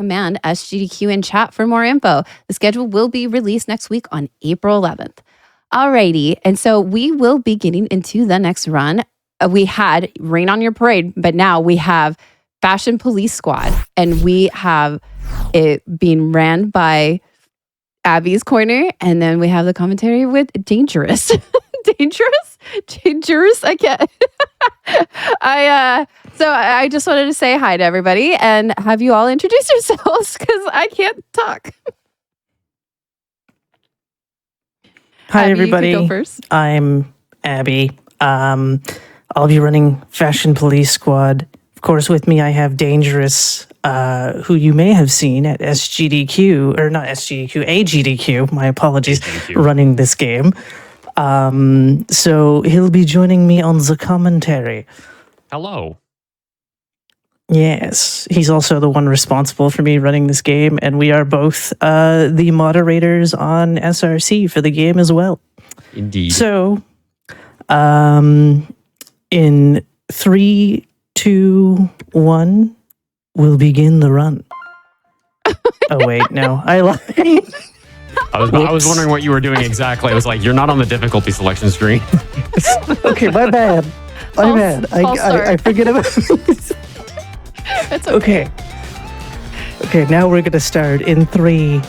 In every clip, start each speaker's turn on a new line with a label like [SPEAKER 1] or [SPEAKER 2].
[SPEAKER 1] Command SGDQ in chat for more info. The schedule will be released next week on April 11th. Alrighty, and so we will be getting into the next run. We had Rain on Your Parade, but now we have Fashion Police Squad, and we have it being ran by Abby's Corner, and then we have the commentary with Danejerus. Danejerus? I can't. So I just wanted to say hi to everybody and have you all introduce yourselves because I can't talk.
[SPEAKER 2] Hi,
[SPEAKER 1] Abby,
[SPEAKER 2] everybody.
[SPEAKER 1] you could go first.
[SPEAKER 2] I'm Abby. I'll be running Fashion Police Squad. Of course, with me, I have Danejerus, who you may have seen at SGDQ, or not SGDQ, AGDQ, my apologies, running this game. So he'll be joining me on the commentary.
[SPEAKER 3] Hello.
[SPEAKER 2] Yes, he's also the one responsible for me running this game, and we are both the moderators on SRC for the game as well.
[SPEAKER 3] Indeed.
[SPEAKER 2] So, in 3, 2, 1, we'll begin the run. Oh wait, no, I lied.
[SPEAKER 3] I was wondering what you were doing exactly. I was like, you're not on the difficulty selection screen.
[SPEAKER 2] Okay, my bad. My bad. I forget about this.
[SPEAKER 1] It's okay.
[SPEAKER 2] Okay, now we're going to start in 3,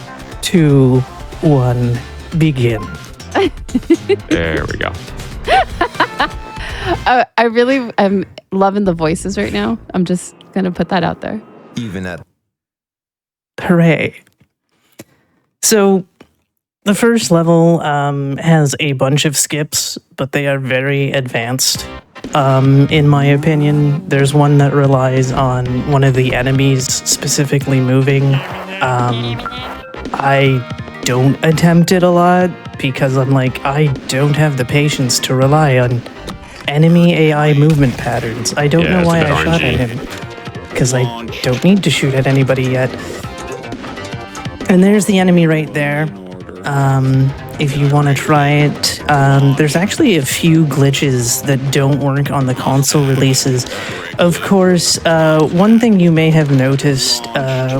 [SPEAKER 2] 2, 1, begin.
[SPEAKER 3] There we go.
[SPEAKER 1] I really am loving the voices right now. I'm just going to put that out there.
[SPEAKER 4] Even at
[SPEAKER 2] Hooray. So, the first level has a bunch of skips, but they are very advanced. In my opinion, there's one that relies on one of the enemies specifically moving. I don't attempt it a lot because I'm like, I don't have the patience to rely on enemy AI movement patterns. I don't know why I shot at him because I don't need to shoot at anybody yet. And there's the enemy right there. If you want to try it, there's actually a few glitches that don't work on the console releases. Of course, one thing you may have noticed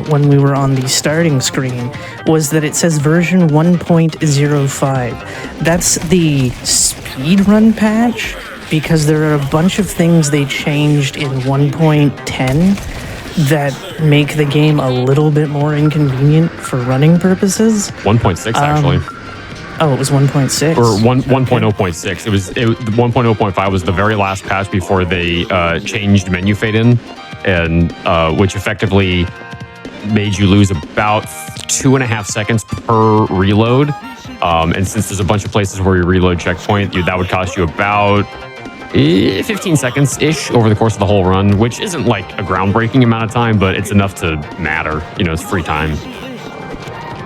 [SPEAKER 2] when we were on the starting screen was that it says version 1.05. That's the speedrun patch, because there are a bunch of things they changed in 1.10 that make the game a little bit more inconvenient for running purposes.
[SPEAKER 3] 1.6 actually.
[SPEAKER 2] Oh, it was 1.6?
[SPEAKER 3] Or 1.0.6. It was 1.0.5 was the very last patch before they changed menu fade in, and which effectively made you lose about 2.5 seconds per reload. And since there's a bunch of places where you reload checkpoint, that would cost you about 15 seconds-ish over the course of the whole run, which isn't like a groundbreaking amount of time, but it's enough to matter. You know, it's free time.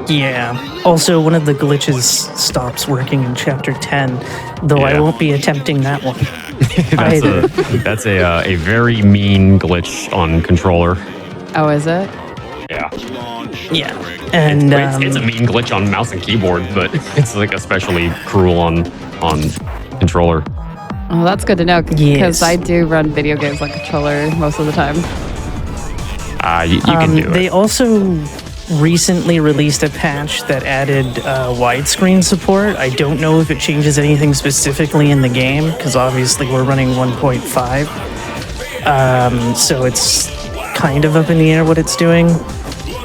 [SPEAKER 2] Yeah. Also, one of the glitches stops working in Chapter 10, though I won't be attempting that one.
[SPEAKER 3] That's a very mean glitch on controller.
[SPEAKER 1] Oh, is it?
[SPEAKER 3] Yeah.
[SPEAKER 2] Yeah. And
[SPEAKER 3] it's a mean glitch on mouse and keyboard, but it's like especially cruel on controller.
[SPEAKER 1] Oh, that's good to know because
[SPEAKER 2] Yes.
[SPEAKER 1] I do run video games on controller most of the time.
[SPEAKER 3] You can do it.
[SPEAKER 2] They also recently released a patch that added widescreen support. I don't know if it changes anything specifically in the game, because obviously we're running 1.5. So it's kind of up in the air what it's doing.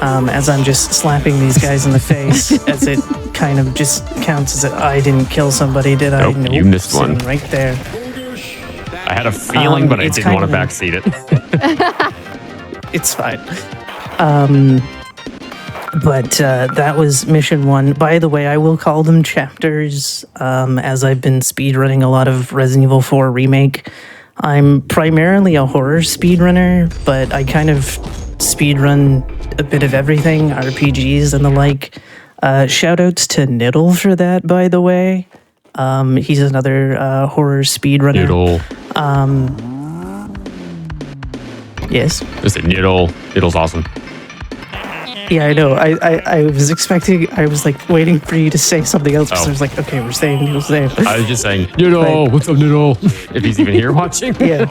[SPEAKER 2] As I'm just slapping these guys in the face, as it kind of just counts as I didn't kill somebody, did I?
[SPEAKER 3] Nope, you missed one.
[SPEAKER 2] Right there.
[SPEAKER 3] I had a feeling, but I didn't want to backseat it.
[SPEAKER 2] It's fine. But that was mission 1. By the way, I will call them chapters, as I've been speedrunning a lot of Resident Evil 4 Remake. I'm primarily a horror speedrunner, but I kind of speedrun a bit of everything, RPGs and the like. Shoutouts to Niddle for that, by the way. He's another horror speedrunner.
[SPEAKER 3] Niddle.
[SPEAKER 2] Yes?
[SPEAKER 3] Just say Niddle. Niddle's awesome.
[SPEAKER 2] Yeah, I know. I was expecting, I was like waiting for you to say something else because I was like, okay, we're saying Niddle's name.
[SPEAKER 3] I was just saying, Niddle, what's up, Niddle? If he's even here watching.
[SPEAKER 2] Yeah.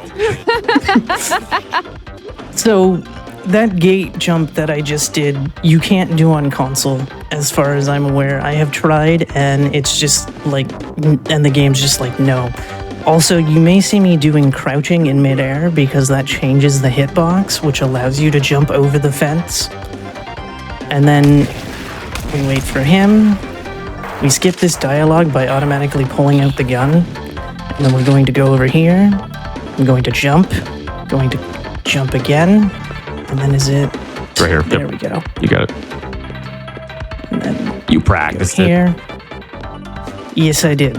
[SPEAKER 2] So, that gate jump that I just did, you can't do on console, as far as I'm aware. I have tried, and it's just like, and the game's just like, no. Also, you may see me doing crouching in midair because that changes the hitbox, which allows you to jump over the fence. And then we wait for him. We skip this dialogue by automatically pulling out the gun. And then we're going to go over here. I'm going to jump. Going to jump again. And then is it?
[SPEAKER 3] Right here.
[SPEAKER 2] There we go.
[SPEAKER 3] You got it.
[SPEAKER 2] And then
[SPEAKER 3] you practiced
[SPEAKER 2] here. Yes, I did.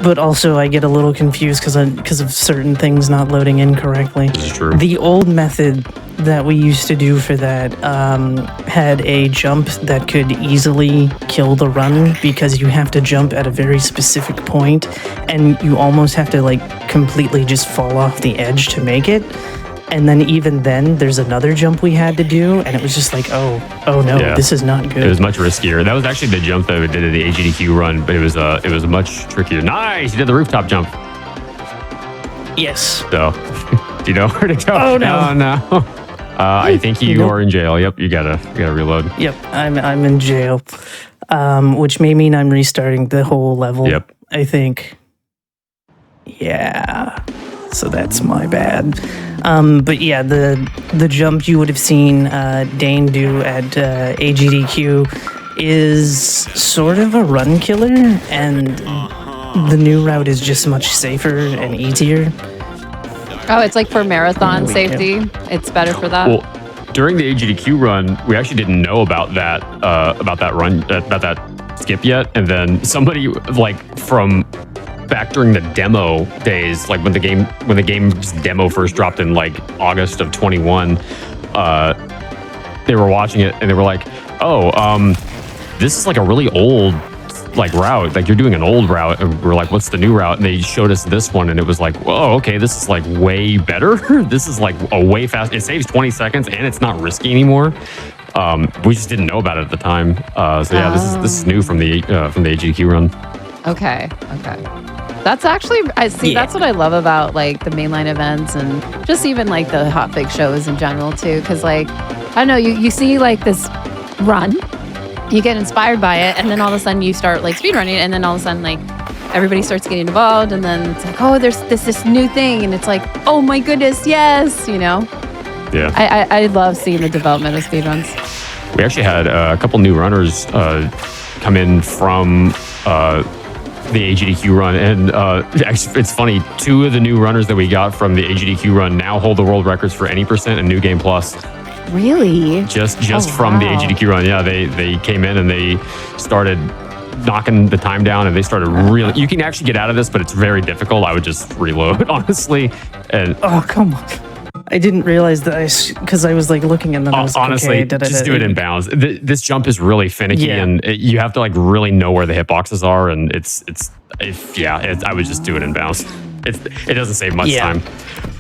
[SPEAKER 2] But also, I get a little confused because of certain things not loading in correctly.
[SPEAKER 3] This is true.
[SPEAKER 2] The old method that we used to do for that had a jump that could easily kill the run because you have to jump at a very specific point, and you almost have to like completely just fall off the edge to make it. And then even then, there's another jump we had to do, and it was just like, oh no, this is not good.
[SPEAKER 3] It was much riskier. That was actually the jump that we did at the AGDQ run, but it was much trickier. Nice, you did the rooftop jump.
[SPEAKER 2] Yes.
[SPEAKER 3] So, do you know where to go?
[SPEAKER 2] Oh no,
[SPEAKER 3] oh, no. I think you are in jail. Yep, you gotta reload.
[SPEAKER 2] Yep, I'm in jail, which may mean I'm restarting the whole level.
[SPEAKER 3] Yep,
[SPEAKER 2] I think. Yeah. So that's my bad. But yeah, the jump you would have seen Dane do at AGDQ is sort of a run killer, and the new route is just much safer and easier.
[SPEAKER 1] Oh, it's like for marathon safety. It's better for that.
[SPEAKER 3] Well, during the AGDQ run, we actually didn't know about that run, about that skip yet, and then somebody like from back during the demo days, like when the game's demo first dropped in like August of 21, they were watching it and they were like, "Oh, this is like a really old like route. Like you're doing an old route." And we're like, "What's the new route?" And they showed us this one, and it was like, "Whoa, okay, this is like way better. This is like a way fast. It saves 20 seconds, and it's not risky anymore." We just didn't know about it at the time. So yeah, this is new from the AGQ run.
[SPEAKER 1] Okay. That's actually, that's what I love about like the mainline events and just even like the hotfix shows in general too. Cause like, I don't know, you see like this run, you get inspired by it, and then all of a sudden you start like speedrunning, and then all of a sudden like everybody starts getting involved, and then it's like, oh, there's this new thing, and it's like, oh my goodness, yes, you know?
[SPEAKER 3] Yeah.
[SPEAKER 1] I love seeing the development of speedruns.
[SPEAKER 3] We actually had a couple new runners come in from the AGDQ run, and actually, it's funny, 2 of the new runners that we got from the AGDQ run now hold the world records for any percent in New Game Plus.
[SPEAKER 1] Really?
[SPEAKER 3] Just from the AGDQ run. Yeah, they came in and they started knocking the time down, and they started really, you can actually get out of this, but it's very difficult. I would just reload, honestly. And
[SPEAKER 2] oh, come on. I didn't realize that because I was like looking and then I was like,
[SPEAKER 3] honestly,
[SPEAKER 2] okay,
[SPEAKER 3] just do it in bounds. This jump is really finicky, and you have to like really know where the hitboxes are, and I would just do it in bounds. It doesn't save much time.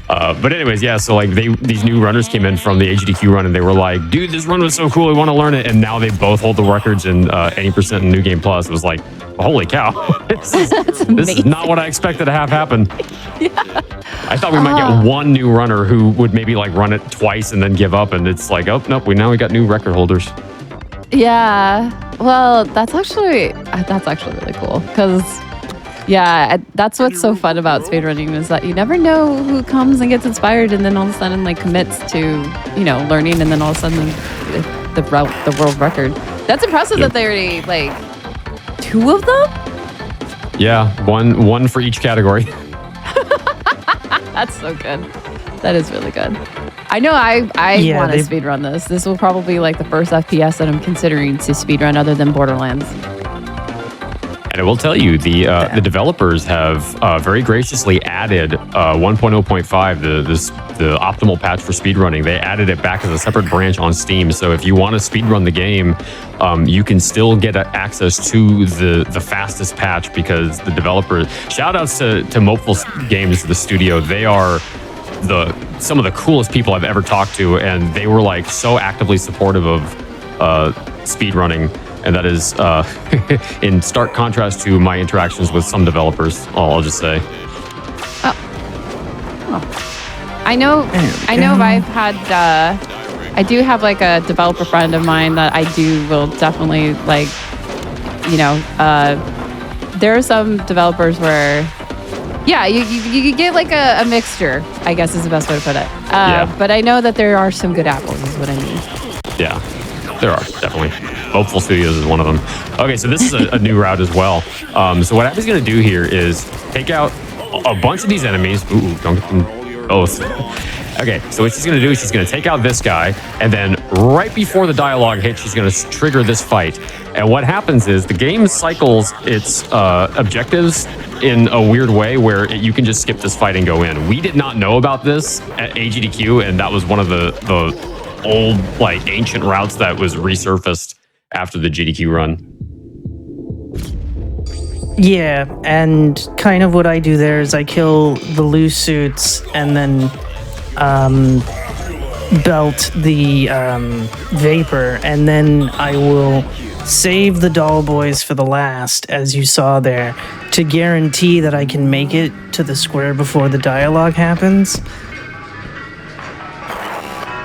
[SPEAKER 3] But anyways, yeah. So like these new runners came in from the AGDQ run, and they were like, "Dude, this run was so cool. We want to learn it." And now they both hold the records in any percent in New Game Plus. It was like, holy cow! this is not what I expected to have happen.
[SPEAKER 1] Yeah.
[SPEAKER 3] I thought we might get one new runner who would maybe like run it twice and then give up, and it's like, oh nope, we got new record holders.
[SPEAKER 1] Yeah. Well, that's actually really cool because. Yeah, that's what's so fun about speedrunning is that you never know who comes and gets inspired and then all of a sudden like commits to, learning, and then all of a sudden the world record. That's impressive that they already like 2 of them?
[SPEAKER 3] Yeah, one for each category.
[SPEAKER 1] That's so good. That is really good. I know I want to speedrun this. This will probably be like the first FPS that I'm considering to speedrun other than Borderlands.
[SPEAKER 3] And I will tell you, the developers have very graciously added 1.0.5, the optimal patch for speedrunning. They added it back as a separate branch on Steam. So if you want to speedrun the game, you can still get access to the fastest patch because the developers. Shout outs to Mopeful Games, the studio. They are some of the coolest people I've ever talked to, and they were like so actively supportive of speedrunning. And that is in stark contrast to my interactions with some developers, I'll just say.
[SPEAKER 1] Oh. I know I've had I do have like a developer friend of mine that I will definitely like, there are some developers where, yeah, you get like a mixture, I guess is the best way to put it. But I know that there are some good apples is what I mean.
[SPEAKER 3] Yeah, there are, definitely. Hopeful Studios is one of them. Okay, so this is a new route as well. So what Abby's going to do here is take out a bunch of these enemies. Ooh, don't get them both. Okay, so what she's going to do is she's going to take out this guy, and then right before the dialogue hits, she's going to trigger this fight. And what happens is the game cycles its objectives in a weird way where you can just skip this fight and go in. We did not know about this at GDQ, and that was one of the old, like, ancient routes that was resurfaced after the GDQ run.
[SPEAKER 2] Yeah, and kind of what I do there is I kill the loose suits and then belt the vapor, and then I will save the doll boys for the last, as you saw there, to guarantee that I can make it to the square before the dialogue happens.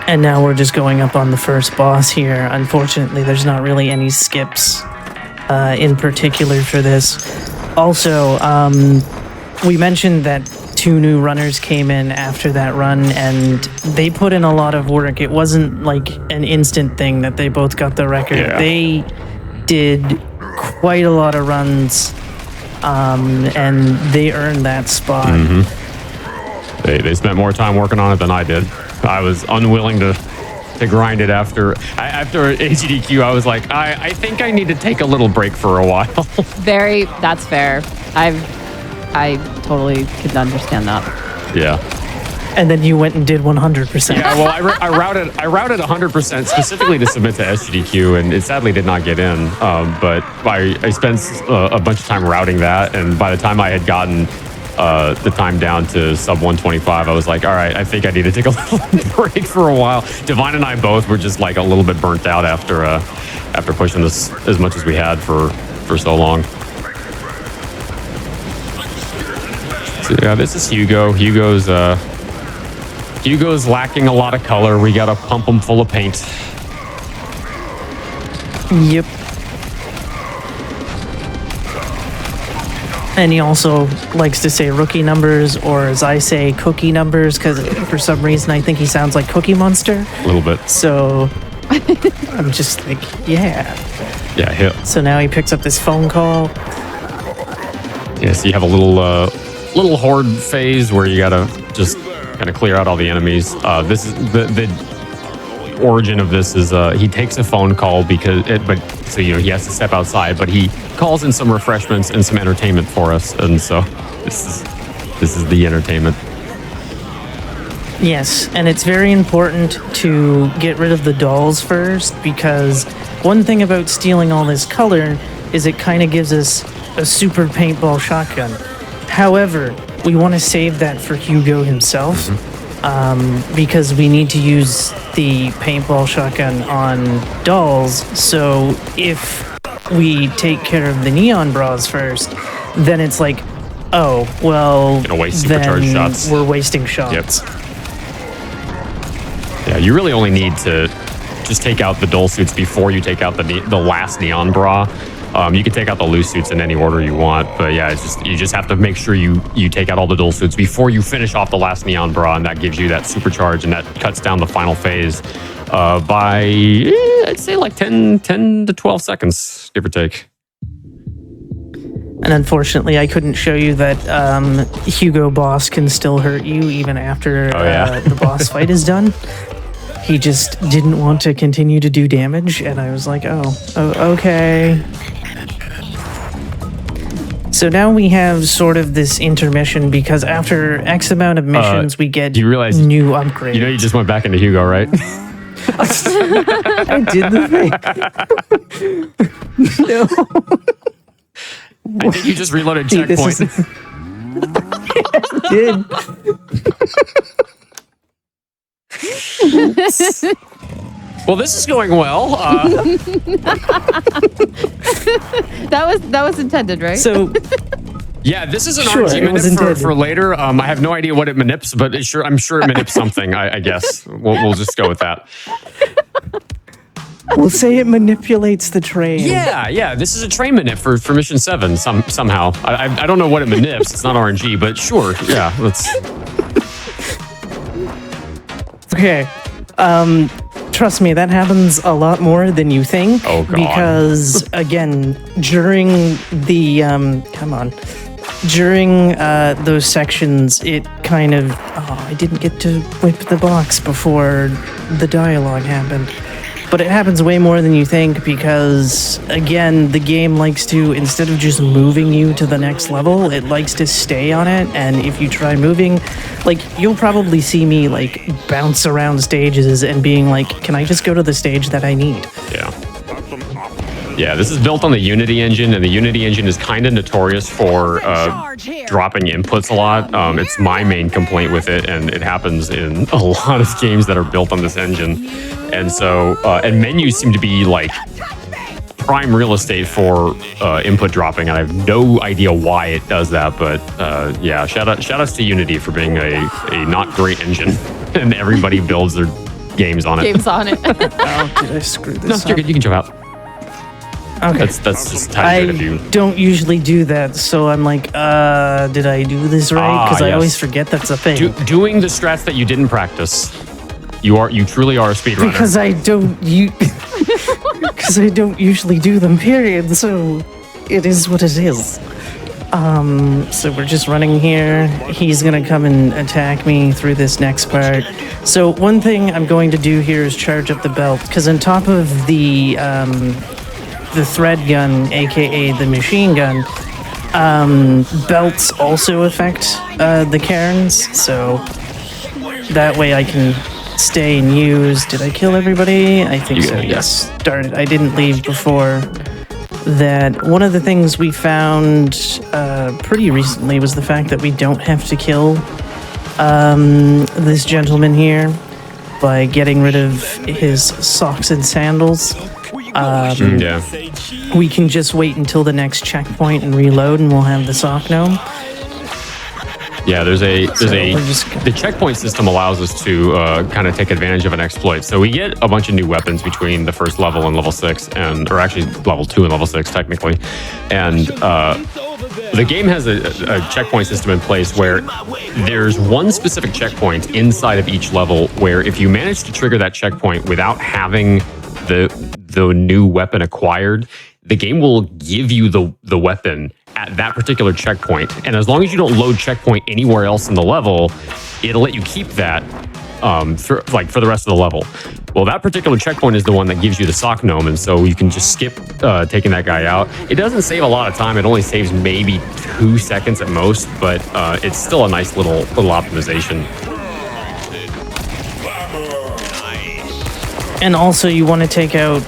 [SPEAKER 2] And now we're just going up on the first boss here. Unfortunately, there's not really any skips in particular for this. Also, we mentioned that 2 new runners came in after that run, and they put in a lot of work. It wasn't like an instant thing that they both got the record.
[SPEAKER 3] Yeah.
[SPEAKER 2] They did quite a lot of runs, and they earned that spot.
[SPEAKER 3] Mm-hmm. They spent more time working on it than I did. I was unwilling to grind it after GDQ. I was like, I think I need to take a little break for a while.
[SPEAKER 1] That's fair. I totally could understand that.
[SPEAKER 3] Yeah.
[SPEAKER 2] And then you went and did 100%.
[SPEAKER 3] Yeah, well, I routed 100% specifically to submit to SGDQ, and it sadly did not get in. But I spent a bunch of time routing that, and by the time I had gotten the time down to sub 125, I was like, all right, I think I need to take a little break for a while. Divine and I both were just like a little bit burnt out after pushing this as much as we had for so long. So yeah, this is Hugo. Hugo's lacking a lot of color. We gotta pump him full of paint.
[SPEAKER 2] Yep. And he also likes to say rookie numbers, or as I say, cookie numbers, because for some reason I think he sounds like Cookie Monster.
[SPEAKER 3] A little bit.
[SPEAKER 2] So I'm just like, yeah.
[SPEAKER 3] Yeah, hit.
[SPEAKER 2] So now he picks up this phone call.
[SPEAKER 3] Yeah, so you have a little horde phase where you gotta just kind of clear out all the enemies. This is the origin of this is he takes a phone call he has to step outside, but he calls in some refreshments and some entertainment for us, and so this is the entertainment.
[SPEAKER 2] Yes, and it's very important to get rid of the dolls first, because one thing about stealing all this color is it kind of gives us a super paintball shotgun. However, we want to save that for Hugo himself, because we need to use the paintball shotgun on dolls. So if we take care of the neon bras first, then it's like, oh, well,
[SPEAKER 3] supercharged shots.
[SPEAKER 2] We're wasting shots.
[SPEAKER 3] Yep. Yeah, you really only need to just take out the doll suits before you take out the last neon bra. You can take out the loose suits in any order you want, but yeah, you just have to make sure you take out all the dual suits before you finish off the last neon bra, and that gives you that supercharge, and that cuts down the final phase by I'd say like 10 to 12 seconds, give or take.
[SPEAKER 2] And unfortunately, I couldn't show you that Hugo Boss can still hurt you even after the boss fight is done. He just didn't want to continue to do damage, and I was like, oh okay. So now we have sort of this intermission, because after X amount of missions, we get new upgrades.
[SPEAKER 3] You know you just went back into Hugo, right?
[SPEAKER 2] I did the thing. No.
[SPEAKER 3] I think you just reloaded checkpoint.
[SPEAKER 2] I did.
[SPEAKER 3] Well, this is going well.
[SPEAKER 1] That was intended, right?
[SPEAKER 2] So
[SPEAKER 3] Yeah, this is an
[SPEAKER 2] Sure,
[SPEAKER 3] RNG
[SPEAKER 2] it was
[SPEAKER 3] manip
[SPEAKER 2] intended.
[SPEAKER 3] for later. I have no idea what it manips, but I'm sure it manips something. I guess we'll just go with that.
[SPEAKER 2] We'll say it manipulates the train.
[SPEAKER 3] Yeah. This is a train manip for Mission 7 somehow. I don't know what it manips. It's not RNG, but sure. Yeah, let's.
[SPEAKER 2] Okay. Trust me, that happens a lot more than you think.
[SPEAKER 3] Oh, God.
[SPEAKER 2] Because again, during the during those sections, it kind of I didn't get to whip the box before the dialogue happened. But it happens way more than you think because, again, the game likes to, instead of just moving you to the next level, it likes to stay on it. And if you try moving, like, you'll probably see me, like, bounce around stages and being like, can I just go to the stage that I need?
[SPEAKER 3] Yeah, this is built on the Unity engine, and the Unity engine is kind of notorious for dropping inputs a lot. It's my main complaint with it, and it happens in a lot of games that are built on this engine. And so, and menus seem to be like prime real estate for input dropping, and I have no idea why it does that. But yeah, shout outs to Unity for being a not great engine, and everybody builds their games on it.
[SPEAKER 2] Oh, did I screw this
[SPEAKER 3] No,
[SPEAKER 2] up?
[SPEAKER 3] you're good. You can jump out.
[SPEAKER 2] Okay.
[SPEAKER 3] That's just how you
[SPEAKER 2] I don't usually do that, so I'm like, did I do this right? Because I
[SPEAKER 3] yes.
[SPEAKER 2] always forget that's a thing.
[SPEAKER 3] Doing the strats that you didn't practice. You truly are a speedrunner.
[SPEAKER 2] Because I don't because I don't usually do them, period, so it is what it is. So we're just running here. He's gonna come and attack me through this next part. So one thing I'm going to do here is charge up the belt, because on top of the thread gun, aka the machine gun, belts also affect the cairns, so that way I can stay and use. Did I kill everybody? I think so, yes. Darn it, I didn't leave before that. One of the things we found pretty recently was the fact that we don't have to kill this gentleman here by getting rid of his socks and sandals. We can just wait until the next checkpoint and reload, and we'll have the sock gnome.
[SPEAKER 3] Yeah, the checkpoint system allows us to kind of take advantage of an exploit. So we get a bunch of new weapons between the first level and level 6, or actually level 2 and level 6 technically. And the game has a checkpoint system in place where there's one specific checkpoint inside of each level where if you manage to trigger that checkpoint without having the new weapon acquired, the game will give you the weapon at that particular checkpoint. And as long as you don't load checkpoint anywhere else in the level, it'll let you keep that for the rest of the level. Well, that particular checkpoint is the one that gives you the sock gnome, and so you can just skip taking that guy out. It doesn't save a lot of time. It only saves maybe 2 seconds at most, but it's still a nice little optimization.
[SPEAKER 2] And also, you want to take out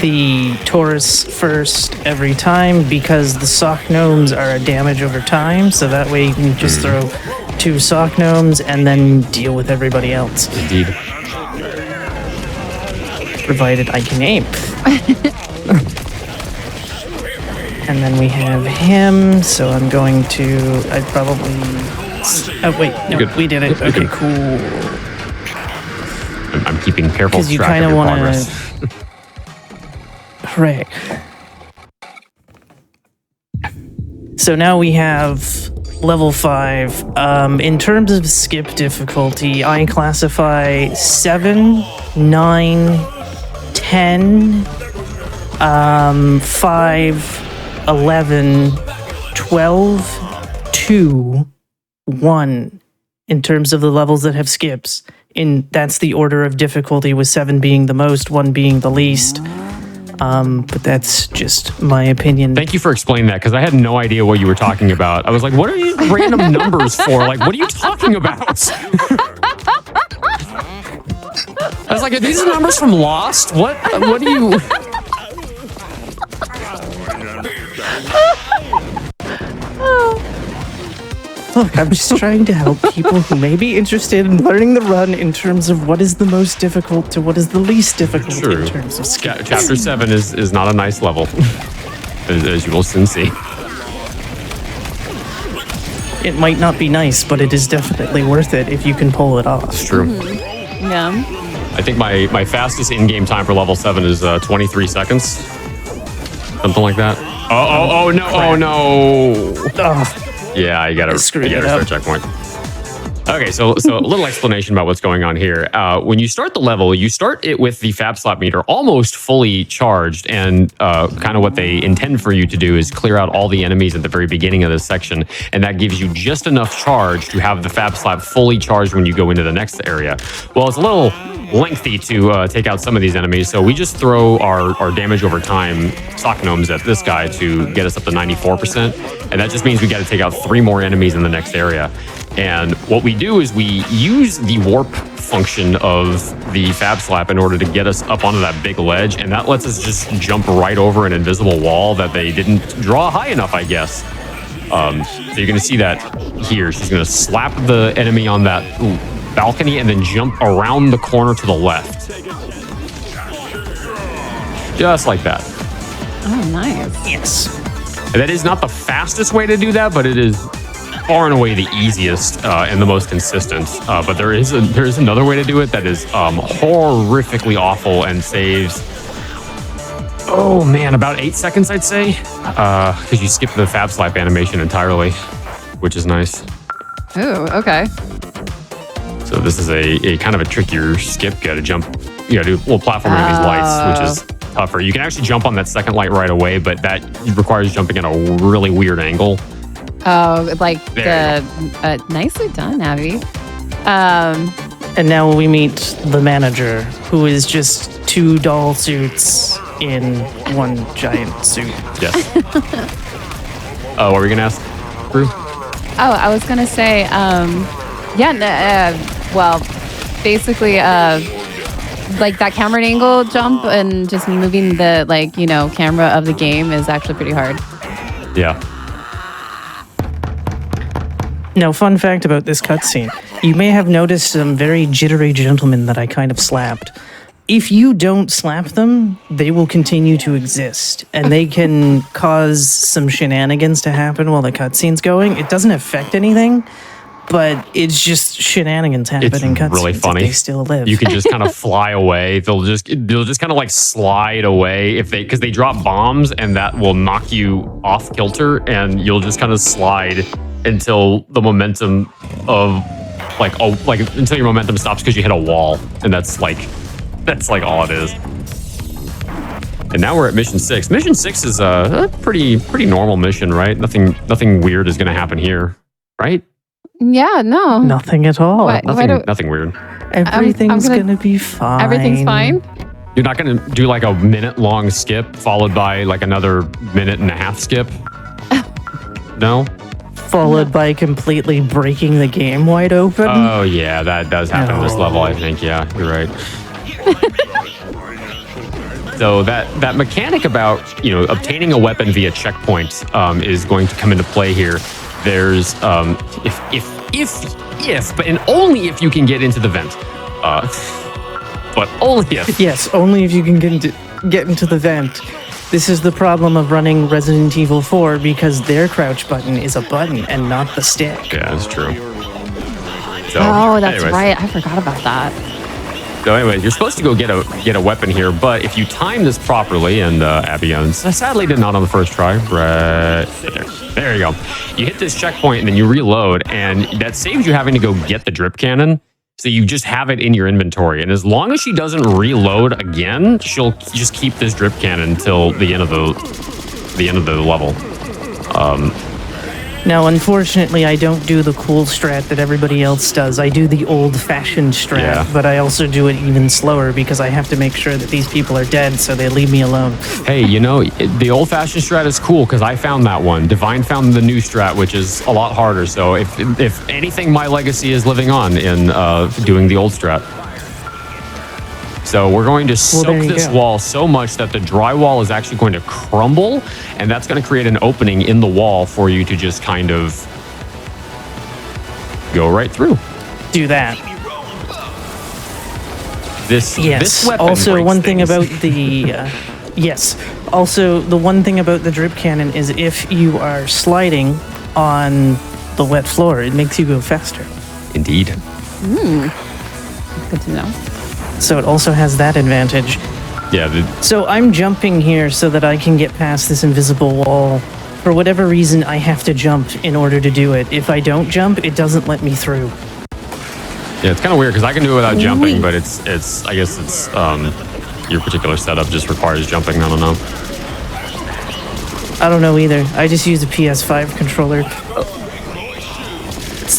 [SPEAKER 2] the Taurus first every time, because the sock gnomes are a damage over time, so that way you can just throw 2 sock gnomes and then deal with everybody else.
[SPEAKER 3] Indeed.
[SPEAKER 2] Provided I can aim. And then we have him, so I'm going to... I'd probably... Oh, wait, no, we did it. Okay, cool.
[SPEAKER 3] I'm keeping careful
[SPEAKER 2] Because you
[SPEAKER 3] track
[SPEAKER 2] kind
[SPEAKER 3] of
[SPEAKER 2] of
[SPEAKER 3] your
[SPEAKER 2] want
[SPEAKER 3] progress.
[SPEAKER 2] to... Right. So now we have level 5. In terms of skip difficulty, I classify 7, 9, 10, 5, 11, 12, 2, 1 in terms of the levels that have skips. That's the order of difficulty, with 7 being the most, 1 being the least. But that's just my opinion.
[SPEAKER 3] Thank you for explaining that, because I had no idea what you were talking about. I was like, what are these random numbers for? Like, what are you talking about? I was like, are these numbers from Lost? What do you...
[SPEAKER 2] Look, I'm just trying to help people who may be interested in learning the run in terms of what is the most difficult to what is the least difficult in terms of skips.
[SPEAKER 3] Chapter 7 is not a nice level, as you will soon see.
[SPEAKER 2] It might not be nice, but it is definitely worth it if you can pull it off.
[SPEAKER 3] It's true.
[SPEAKER 1] Yeah.
[SPEAKER 3] I think my fastest in-game time for level 7 is 23 seconds. Something like that. Oh no, oh no.
[SPEAKER 2] Oh,
[SPEAKER 3] Yeah, you gotta
[SPEAKER 2] screwed it
[SPEAKER 3] restart
[SPEAKER 2] up.
[SPEAKER 3] checkpoint. Okay, so a little explanation about what's going on here. When you start the level, you start it with the Fab Slap meter almost fully charged, and kind of what they intend for you to do is clear out all the enemies at the very beginning of this section, and that gives you just enough charge to have the Fab Slap fully charged when you go into the next area. Well, it's a little lengthy to take out some of these enemies, so we just throw our damage over time sock gnomes at this guy to get us up to 94%, and that just means we got to take out 3 more enemies in the next area. And what we do is we use the warp function of the Fab Slap in order to get us up onto that big ledge, and that lets us just jump right over an invisible wall that they didn't draw high enough, I guess. So you're going to see that here. She's going to slap the enemy on that balcony and then jump around the corner to the left. Just like that.
[SPEAKER 1] Oh, nice.
[SPEAKER 2] yes.
[SPEAKER 3] And that is not the fastest way to do that, but it is far and away the easiest and the most consistent. But there is another way to do it that is horrifically awful and saves, oh man, about 8 seconds, I'd say, because you skip the Fab Slap animation entirely, which is nice.
[SPEAKER 1] Ooh, okay.
[SPEAKER 3] So this is a kind of a trickier skip. You got to jump, you got to do a little platforming of these lights, which is tougher. You can actually jump on that second light right away, but that requires jumping at a really weird angle.
[SPEAKER 1] Oh, like
[SPEAKER 3] There
[SPEAKER 1] nicely done, Abby.
[SPEAKER 2] And now we meet the manager, who is just 2 doll suits in 1 giant suit.
[SPEAKER 3] Yes. What were you gonna ask, Drew?
[SPEAKER 1] Oh, I was gonna say, well, basically, like that camera angle jump and just moving the camera of the game is actually pretty hard.
[SPEAKER 3] Yeah.
[SPEAKER 2] Now, fun fact about this cutscene. You may have noticed some very jittery gentlemen that I kind of slapped. If you don't slap them, they will continue to exist, and they can cause some shenanigans to happen while the cutscene's going. It doesn't affect anything, but it's just shenanigans happen in cutscenes.
[SPEAKER 3] Really funny.
[SPEAKER 2] If they still live.
[SPEAKER 3] You can just kind of fly away. They'll just kind of like slide away because they drop bombs, and that will knock you off kilter, and you'll just kind of slide until the momentum of until your momentum stops because you hit a wall, and that's like all it is. And now we're at mission 6. Mission 6 is a pretty normal mission, right? Nothing weird is going to happen here, right?
[SPEAKER 1] Yeah, no.
[SPEAKER 2] Nothing at all.
[SPEAKER 3] Nothing weird.
[SPEAKER 2] Everything's gonna be fine.
[SPEAKER 1] Everything's fine?
[SPEAKER 3] You're not going to do like a minute-long skip followed by like another 1.5-minute skip? No?
[SPEAKER 2] Followed by completely breaking the game wide open.
[SPEAKER 3] Oh yeah, that does happen in this level, I think. Yeah, you're right. So that mechanic about obtaining a weapon via checkpoints is going to come into play here. There's if but and only if you can get into the vent. But only if.
[SPEAKER 2] Yes, only if you can get into the vent. This is the problem of running Resident Evil 4 because their crouch button is a button and not the stick.
[SPEAKER 3] Yeah, that's true. So,
[SPEAKER 1] that's right. I forgot about that.
[SPEAKER 3] So anyway, you're supposed to go get a weapon here, but if you time this properly, and Abby sadly did not on the first try, right there. There you go. You hit this checkpoint and then you reload, and that saves you having to go get the drip cannon. So you just have it in your inventory, and as long as she doesn't reload again, she'll just keep this drip cannon until the end of the level.
[SPEAKER 2] Now, unfortunately, I don't do the cool strat that everybody else does. I do the old-fashioned strat, but I also do it even slower because I have to make sure that these people are dead so they leave me alone.
[SPEAKER 3] Hey, the old-fashioned strat is cool because I found that one. Divine found the new strat, which is a lot harder. So if anything, my legacy is living on in doing the old strat. So we're going to soak this wall so much that the drywall is actually going to crumble, and that's going to create an opening in the wall for you to just kind of go right through.
[SPEAKER 2] Do that.
[SPEAKER 3] This weapon
[SPEAKER 2] also,
[SPEAKER 3] breaks
[SPEAKER 2] one thing
[SPEAKER 3] things.
[SPEAKER 2] about the Also, the one thing about the drip cannon is if you are sliding on the wet floor. It makes you go faster.
[SPEAKER 3] Indeed.
[SPEAKER 1] Good to know.
[SPEAKER 2] So it also has that advantage.
[SPEAKER 3] Yeah.
[SPEAKER 2] So I'm jumping here so that I can get past this invisible wall. For whatever reason, I have to jump in order to do it. If I don't jump, it doesn't let me through.
[SPEAKER 3] Yeah, it's kind of weird because I can do it without jumping, but it's I guess it's your particular setup just requires jumping. I don't know.
[SPEAKER 2] I don't know either. I just use a PS5 controller.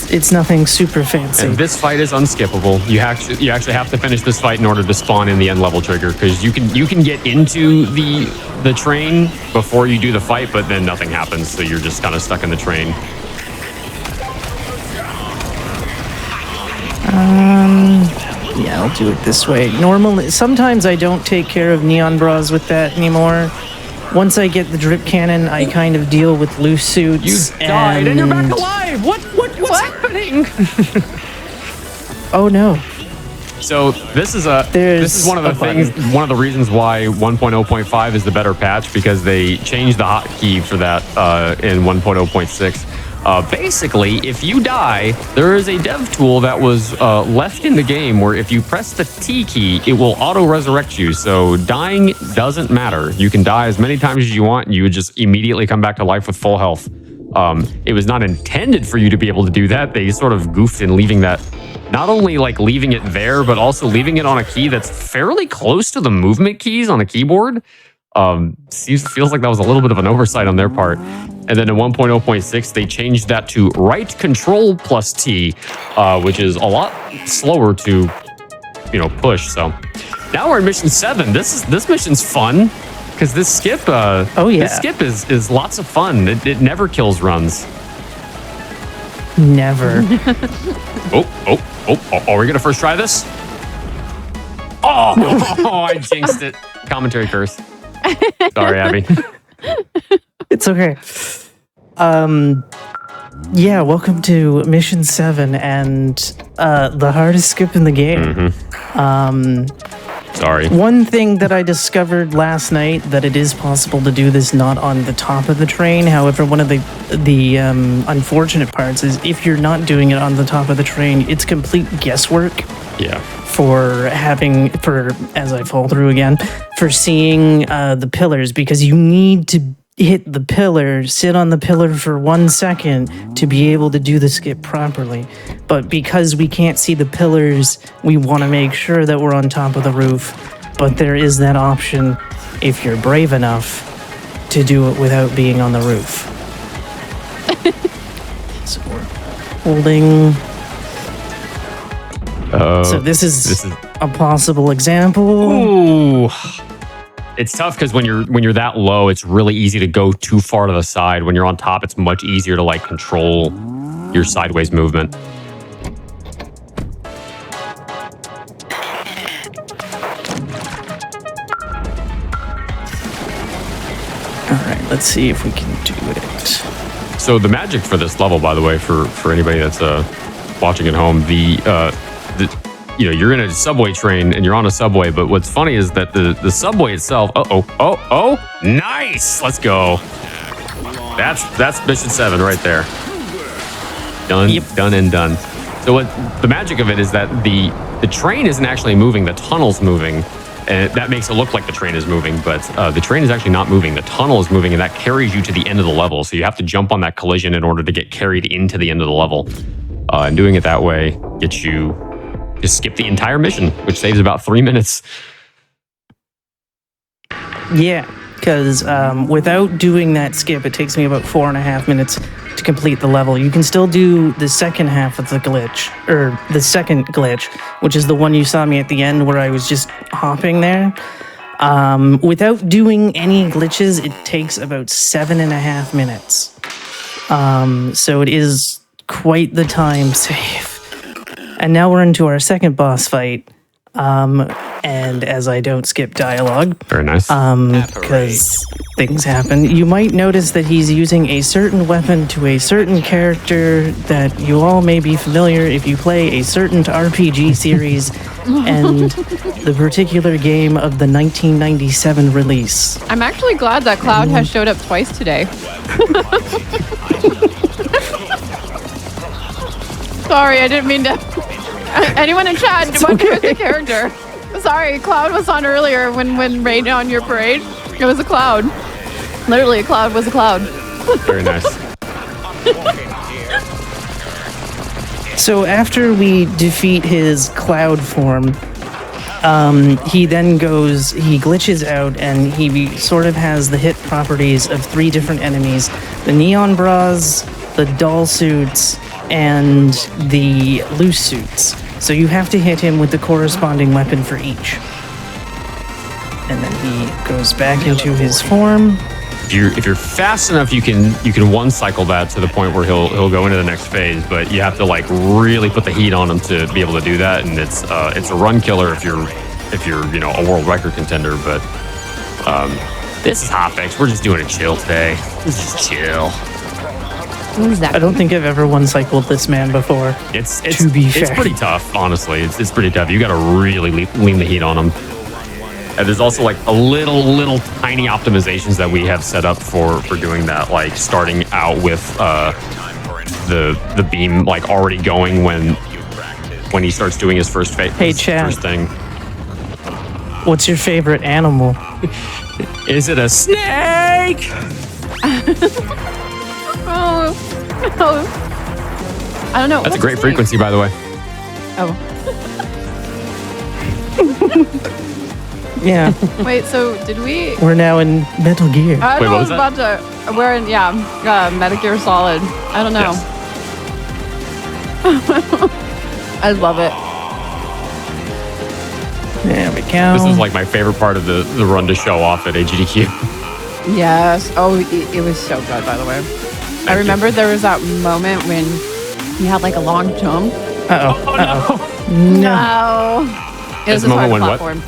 [SPEAKER 2] It's nothing super fancy.
[SPEAKER 3] And this fight is unskippable. You actually have to finish this fight in order to spawn in the end level trigger, because you can get into the train before you do the fight, but then nothing happens, so you're just kind of stuck in the train.
[SPEAKER 2] Yeah, I'll do it this way. Normally, sometimes I don't take care of neon bras with that anymore. Once I get the drip cannon, I kind of deal with loose suits.
[SPEAKER 3] You died and you're back alive. What's happening?
[SPEAKER 2] Oh no.
[SPEAKER 3] So this is one of the reasons why 1.0.5 is the better patch, because they changed the hotkey for that in 1.0.6. Basically, if you die, there is a dev tool that was left in the game where if you press the T key, it will auto-resurrect you. So dying doesn't matter. You can die as many times as you want, and you would just immediately come back to life with full health. It was not intended for you to be able to do that. They sort of goofed in leaving that, not only like leaving it there, but also leaving it on a key that's fairly close to the movement keys on the keyboard. Feels like that was a little bit of an oversight on their part. And then in 1.0.6, they changed that to right control plus T, which is a lot slower to, push. So now we're in mission 7. This mission's fun because this skip. This skip is lots of fun. It never kills runs.
[SPEAKER 2] Never.
[SPEAKER 3] Are we gonna first try this? Oh, I jinxed it. Commentary curse. Sorry, Abby.
[SPEAKER 2] It's okay. Yeah, welcome to Mission 7 and the hardest skip in the game.
[SPEAKER 3] Sorry.
[SPEAKER 2] One thing that I discovered last night, that it is possible to do this not on the top of the train. However, one of the unfortunate parts is if you're not doing it on the top of the train, it's complete guesswork.
[SPEAKER 3] Yeah.
[SPEAKER 2] As I fall through again, for seeing the pillars, because you need to hit the pillar, sit on the pillar for 1 second to be able to do the skip properly. But because we can't see the pillars, we want to make sure that we're on top of the roof. But there is that option if you're brave enough to do it without being on the roof. So we're holding. So this is a possible example.
[SPEAKER 3] Ooh. It's tough because when you're that low, it's really easy to go too far to the side. When you're on top, it's much easier to control your sideways movement.
[SPEAKER 2] All right, let's see if we can do it.
[SPEAKER 3] So the magic for this level, by the way, for anybody that's watching at home, you're in a subway train and you're on a subway, but what's funny is that the subway itself, nice, let's go. That's mission 7 right there. Done, yep. Done and done. So what the magic of it is that the train isn't actually moving, the tunnel's moving, and that makes it look like the train is moving, but the train is actually not moving, the tunnel is moving, and that carries you to the end of the level, so you have to jump on that collision in order to get carried into the end of the level. And doing it that way gets you just skip the entire mission, which saves about 3 minutes.
[SPEAKER 2] Yeah, because without doing that skip, it takes me about 4.5 minutes to complete the level. You can still do the second half of the glitch, or the second glitch, which is the one you saw me at the end where I was just hopping there. Without doing any glitches, it takes about 7.5 minutes. So it is quite the time save. And now we're into our second boss fight. And as I don't skip dialogue.
[SPEAKER 3] Very nice.
[SPEAKER 2] Because things happen. You might notice that he's using a certain weapon to a certain character that you all may be familiar if you play a certain RPG series and the particular game of the 1997 release.
[SPEAKER 1] I'm actually glad that Cloud has showed up twice today. Sorry, I didn't mean to. Anyone in chat, what was the character? Sorry, Cloud was on earlier when Rain on your parade. It was a cloud. Literally, a cloud was a cloud.
[SPEAKER 3] Very nice.
[SPEAKER 2] So after we defeat his cloud form, he then he glitches out and he sort of has the hit properties of 3 different enemies: the neon bras, the doll suits, and the loose suits. So you have to hit him with the corresponding weapon for each. And then he goes back into his form.
[SPEAKER 3] If you're fast enough, you can one cycle that to the point where he'll go into the next phase. But you have to like really put the heat on him to be able to do that. And it's a run killer if you're a world record contender. But this is Hotfix. We're just doing a chill today. This is just chill.
[SPEAKER 1] Exactly.
[SPEAKER 2] I don't think I've ever one-cycled this man before.
[SPEAKER 3] It's
[SPEAKER 2] fair.
[SPEAKER 3] pretty tough, honestly. It's pretty tough. You got to really lean the heat on him. And there's also like a little tiny optimizations that we have set up for doing that, like starting out with the beam like already going when he starts doing his first phase.
[SPEAKER 2] Hey, Chad.
[SPEAKER 3] First thing.
[SPEAKER 2] What's your favorite animal?
[SPEAKER 3] Is it a snake?
[SPEAKER 1] Oh. I don't know.
[SPEAKER 3] That's a great frequency, by the way.
[SPEAKER 1] Oh.
[SPEAKER 2] Yeah.
[SPEAKER 1] Wait, so did we...
[SPEAKER 2] We're now in Metal Gear.
[SPEAKER 1] I
[SPEAKER 3] Wait, what was
[SPEAKER 1] about to... We're in, Metal Gear Solid. I don't know.
[SPEAKER 3] Yes.
[SPEAKER 1] I love it.
[SPEAKER 2] There we go.
[SPEAKER 3] This is like my favorite part of the run to show off at GDQ.
[SPEAKER 1] Yes. Oh, it was so good, by the way. I remember there was that moment when he had like a long jump. No. It was a hard platform.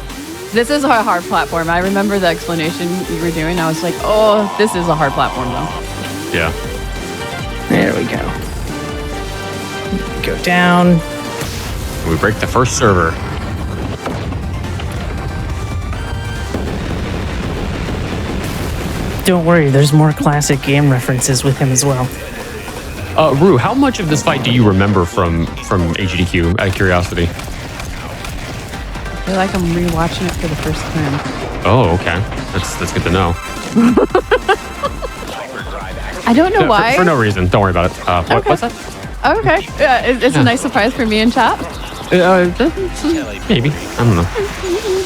[SPEAKER 1] This is a hard platform. I remember the explanation you were doing. I was like, oh, this is a hard platform, though.
[SPEAKER 3] Yeah.
[SPEAKER 2] There we go. Go down.
[SPEAKER 3] We break the first server.
[SPEAKER 2] Don't worry, there's more classic game references with him as well.
[SPEAKER 3] Rue, how much of this fight do you remember from AGDQ, out of curiosity?
[SPEAKER 1] I feel like I'm rewatching it for the first time.
[SPEAKER 3] Oh, okay. That's good to know.
[SPEAKER 1] I don't know why.
[SPEAKER 3] For no reason. Don't worry about it.
[SPEAKER 1] Okay.
[SPEAKER 3] What's that?
[SPEAKER 1] Oh, okay. Yeah, it's a nice surprise for me in chat.
[SPEAKER 3] Maybe. I don't know.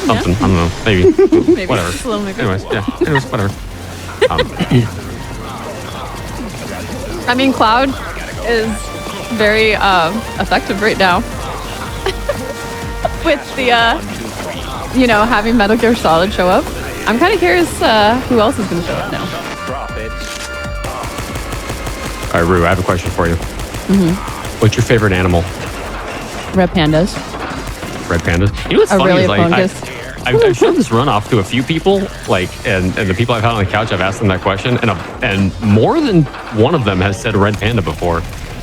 [SPEAKER 3] Something. I don't know. Maybe.
[SPEAKER 1] Maybe.
[SPEAKER 3] Whatever.
[SPEAKER 1] Just a little bit.
[SPEAKER 3] Anyways, whatever.
[SPEAKER 1] I mean, Cloud is very effective right now. With the, having Metal Gear Solid show up. I'm kind of curious who else is going to show up now.
[SPEAKER 3] All right, Rue, I have a question for you.
[SPEAKER 1] Mm-hmm.
[SPEAKER 3] What's your favorite animal?
[SPEAKER 1] Red pandas.
[SPEAKER 3] Red pandas? You know what's funny
[SPEAKER 1] really
[SPEAKER 3] is I've shown this run off to a few people, and the people I've had on the couch, I've asked them that question, and more than one of them has said red panda before,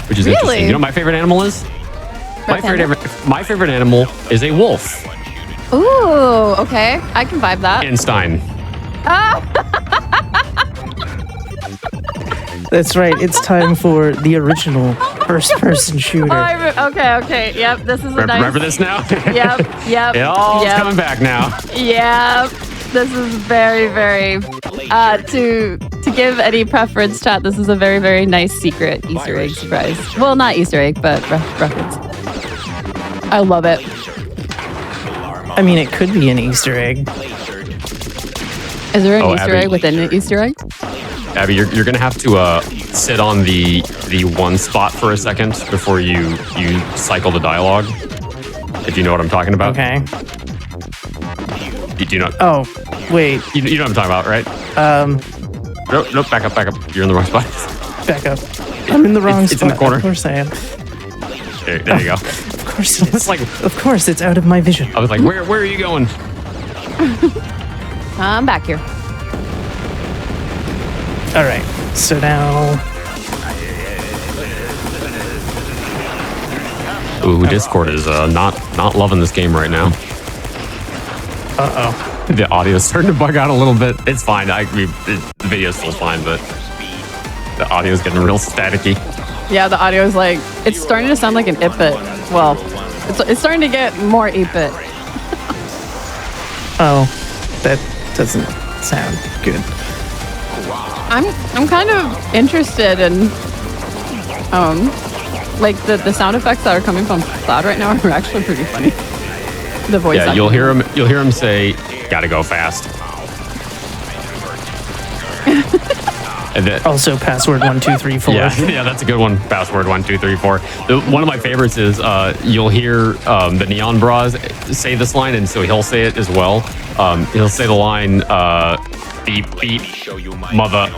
[SPEAKER 3] which is interesting. You know what my favorite animal is? My favorite animal is a wolf.
[SPEAKER 1] Ooh, okay. I can vibe that.
[SPEAKER 3] Einstein.
[SPEAKER 2] That's right, it's time for the original first-person shooter.
[SPEAKER 1] Okay. Yep, this is a nice...
[SPEAKER 3] Remember this now?
[SPEAKER 1] Yep.
[SPEAKER 3] It all is coming back now.
[SPEAKER 1] Yep. This is very, very... to give any preference, chat, this is a very, very nice secret Easter egg surprise. Well, not Easter egg, but reference. I love it.
[SPEAKER 2] I mean, it could be an Easter egg.
[SPEAKER 1] Is there an Easter egg within an Easter egg?
[SPEAKER 3] Abby, you're going to have to sit on the one spot for a second before you cycle the dialogue, if you know what I'm talking about.
[SPEAKER 2] Okay.
[SPEAKER 3] You do not.
[SPEAKER 2] Oh, wait.
[SPEAKER 3] You know what I'm talking about, right? Nope, back up. You're in the wrong spot.
[SPEAKER 2] Back up. I'm in the wrong spot.
[SPEAKER 3] It's in the corner.
[SPEAKER 2] Of course I am.
[SPEAKER 3] There you go.
[SPEAKER 2] Of course it is.
[SPEAKER 3] It's like,
[SPEAKER 2] of course, it's out of my vision.
[SPEAKER 3] I was like, where are you going?
[SPEAKER 1] I'm back here.
[SPEAKER 2] All right, so now...
[SPEAKER 3] Ooh, Discord is not loving this game right now.
[SPEAKER 2] Uh-oh.
[SPEAKER 3] The audio's starting to bug out a little bit. It's fine. The video's still fine, but... The audio's getting real staticky.
[SPEAKER 1] Yeah, the audio is like, it's starting to sound like an 8-bit. Well, it's starting to get more 8-bit.
[SPEAKER 2] Oh, that doesn't sound good.
[SPEAKER 1] I'm kind of interested in like the sound effects that are coming from Cloud right now are actually pretty funny. The voice.
[SPEAKER 3] Yeah, you'll hear him say, "Gotta go fast." And then,
[SPEAKER 2] also, password 1234.
[SPEAKER 3] Yeah, that's a good one. Password 1234. One of my favorites is you'll hear the Neon Bras say this line, and so he'll say it as well. He'll say the line, "Beep beep, mother,"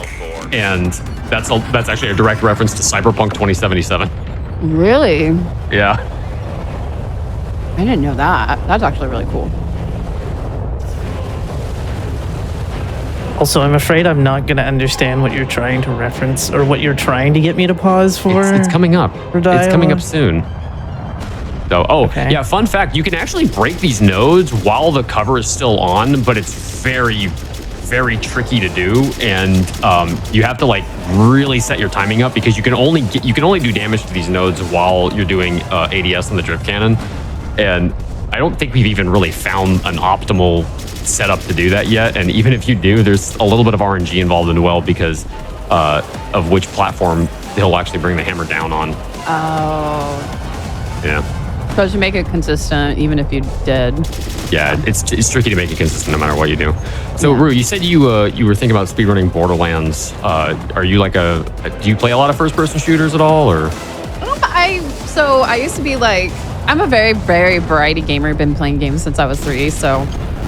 [SPEAKER 3] and that's actually a direct reference to Cyberpunk 2077.
[SPEAKER 1] Really?
[SPEAKER 3] Yeah.
[SPEAKER 1] I didn't know that. That's actually really cool.
[SPEAKER 2] Also, I'm afraid I'm not going to understand what you're trying to reference or what you're trying to get me to pause for.
[SPEAKER 3] It's coming up. It's coming up soon. So,
[SPEAKER 2] Okay.
[SPEAKER 3] Yeah, fun fact, you can actually break these nodes while the cover is still on, but it's very, very tricky to do. And you have to like really set your timing up because you can only do damage to these nodes while you're doing ADS and the drift cannon. And I don't think we've even really found an optimal setup to do that yet. And even if you do, there's a little bit of RNG involved as well because of which platform he'll actually bring the hammer down on.
[SPEAKER 1] Oh.
[SPEAKER 3] Yeah.
[SPEAKER 1] So to make it consistent, even if you did.
[SPEAKER 3] Yeah, it's tricky to make it consistent no matter what you do. So, Rue, you said you were thinking about speedrunning Borderlands. Are you do you play a lot of first-person shooters at all, or?
[SPEAKER 1] I used to be like, I'm a very, very variety gamer. Been playing games since I was 3. So,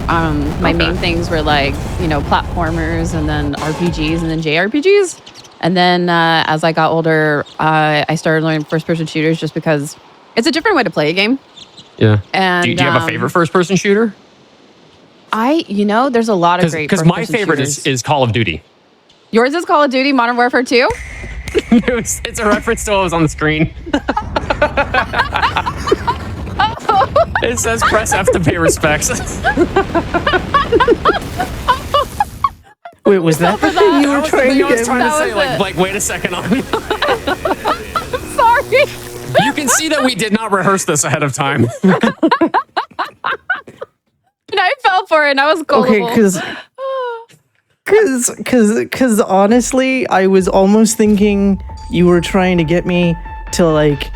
[SPEAKER 1] my main things were like, platformers, and then RPGs, and then JRPGs. And then as I got older, I started learning first-person shooters just because it's a different way to play a game.
[SPEAKER 3] Yeah.
[SPEAKER 1] And
[SPEAKER 3] do you have a favorite first-person shooter?
[SPEAKER 1] There's a lot of great.
[SPEAKER 3] Because my favorite is Call of Duty.
[SPEAKER 1] Yours is Call of Duty Modern Warfare 2?
[SPEAKER 3] It's a reference to what was on the screen. It says press F to pay respects.
[SPEAKER 2] Wait, was that the thing you were trying to get?
[SPEAKER 3] I was trying to say, like, wait a second on me.
[SPEAKER 1] Sorry.
[SPEAKER 3] You can see that we did not rehearse this ahead of time.
[SPEAKER 1] And I fell for it, and I was gullible.
[SPEAKER 2] Okay, because honestly, I was almost thinking you were trying to get me to like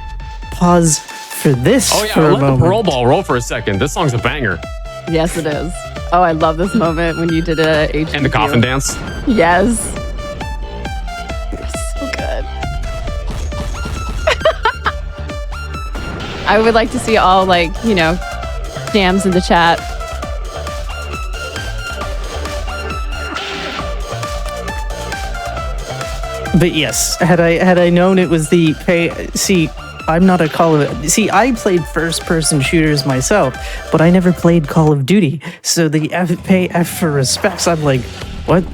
[SPEAKER 2] pause for this.
[SPEAKER 3] Oh yeah,
[SPEAKER 2] for a
[SPEAKER 3] let
[SPEAKER 2] moment.
[SPEAKER 3] the parole ball roll for a second. This song's a banger.
[SPEAKER 1] Yes, it is. Oh, I love this moment when you did a HDQ.
[SPEAKER 3] And the coffin dance.
[SPEAKER 1] Yes. So good. I would like to see all jams in the chat.
[SPEAKER 2] But yes, had I known it was the pay. See, I'm not a Call of. See, I played first-person shooters myself, but I never played Call of Duty. So the pay F for respects. I'm like, what?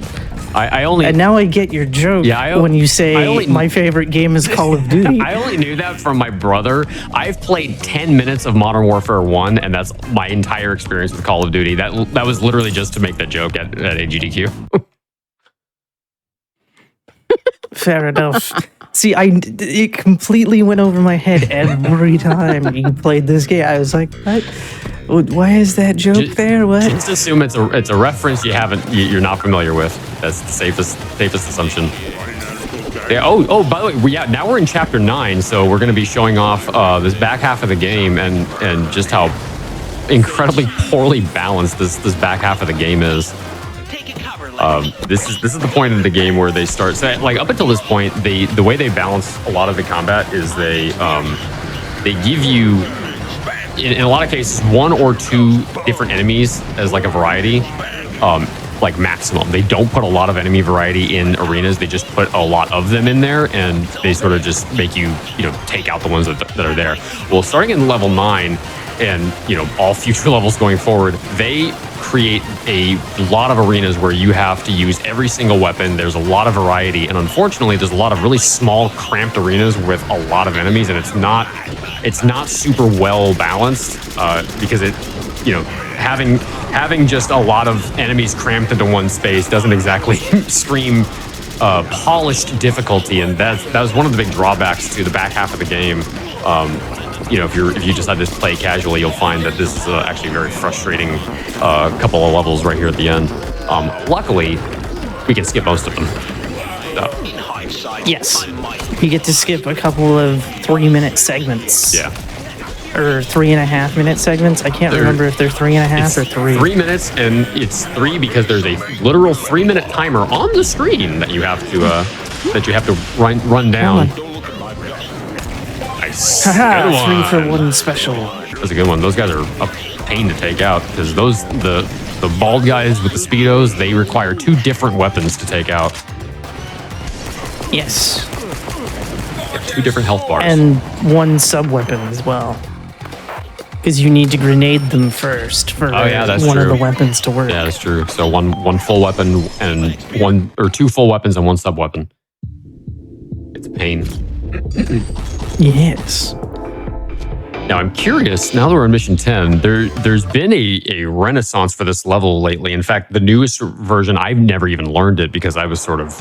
[SPEAKER 3] I only.
[SPEAKER 2] And now I get your joke.
[SPEAKER 3] Yeah,
[SPEAKER 2] when you say my favorite game is Call of Duty.
[SPEAKER 3] I only knew that from my brother. I've played 10 minutes of Modern Warfare 1, and that's my entire experience with Call of Duty. That was literally just to make that joke at GDQ.
[SPEAKER 2] Fair enough. See, it completely went over my head every time you played this game. I was like, what? Why is that joke there? What?
[SPEAKER 3] Just assume it's a reference you're not familiar with. That's the safest assumption. Yeah. Oh. By the way, now we're in chapter 9, so we're going to be showing off this back half of the game and just how incredibly poorly balanced this back half of the game is. This is the point of the game where they start. So, like up until this point, the way they balance a lot of the combat is they give you in a lot of cases 1 or 2 different enemies as like a variety, like maximum. They don't put a lot of enemy variety in arenas. They just put a lot of them in there, and they sort of just make you take out the ones that are there. Well, starting in level 9. And all future levels going forward, they create a lot of arenas where you have to use every single weapon. There's a lot of variety, and unfortunately, there's a lot of really small, cramped arenas with a lot of enemies, and it's not super well balanced because having just a lot of enemies cramped into one space doesn't exactly scream polished difficulty, and that was one of the big drawbacks to the back half of the game. You know, if you decide to play casually, you'll find that this is actually a very frustrating couple of levels right here at the end. Luckily, we can skip most of them.
[SPEAKER 2] Yes. You get to skip a couple of 3-minute segments.
[SPEAKER 3] Yeah.
[SPEAKER 2] Or 3.5-minute segments. I can't remember if they're 3.5 or 3.
[SPEAKER 3] 3 minutes, and it's 3 because there's a literal 3-minute timer on the screen that you have to run down. Nice.
[SPEAKER 2] Haha, 3 for 1 special.
[SPEAKER 3] That's a good one. Those guys are a pain to take out because the bald guys with the speedos, they require 2 different weapons to take out.
[SPEAKER 2] Yes.
[SPEAKER 3] 2 different health bars.
[SPEAKER 2] And 1 sub-weapon as well. Because you need to grenade them first for one of the weapons to work.
[SPEAKER 3] Yeah, that's true. So one full weapon and 2 full weapons and 1 sub-weapon. It's a pain.
[SPEAKER 2] Yes.
[SPEAKER 3] Now, I'm curious, now that we're in Mission 10, there's been a renaissance for this level lately. In fact, the newest version, I've never even learned it because I was sort of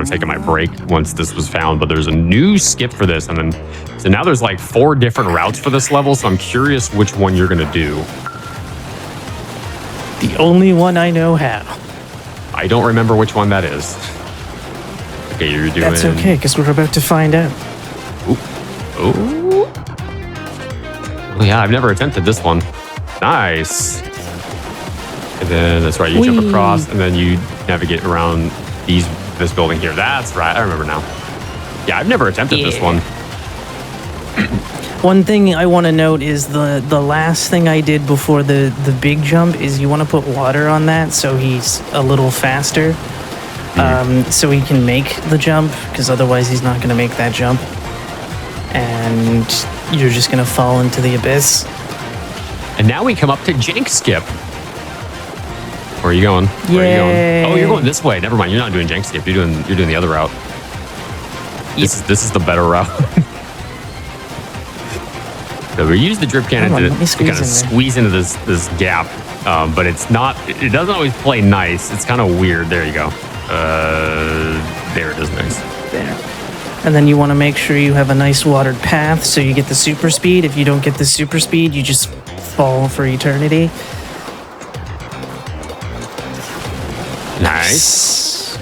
[SPEAKER 3] taking my break once this was found, but there's a new skip for this. And then, so now there's like 4 different routes for this level, so I'm curious which one you're going to do.
[SPEAKER 2] The only one I know how.
[SPEAKER 3] I don't remember which one that is. Okay, you're doing...
[SPEAKER 2] That's okay, because we're about to find out.
[SPEAKER 3] Oh, yeah, I've never attempted this one. Nice. And then, that's right, you jump across, and then you navigate around this building here. That's right, I remember now. Yeah, I've never attempted this one.
[SPEAKER 2] One thing I want to note is the last thing I did before the big jump is you want to put water on that so he's a little faster. So he can make the jump, because otherwise he's not going to make that jump. And you're just going to fall into the abyss.
[SPEAKER 3] And now we come up to Jank Skip. Where are you going? Where are you going? Oh, you're going this way. Never mind. You're not doing Jank Skip. You're doing the other route. This is the better route. So we use the drip cannon to kind of squeeze into this gap, but it doesn't always play nice. It's kind of weird. There you go. There it is. Nice.
[SPEAKER 2] There. And then you want to make sure you have a nice watered path so you get the super speed. If you don't get the super speed, you just fall for eternity.
[SPEAKER 3] Nice.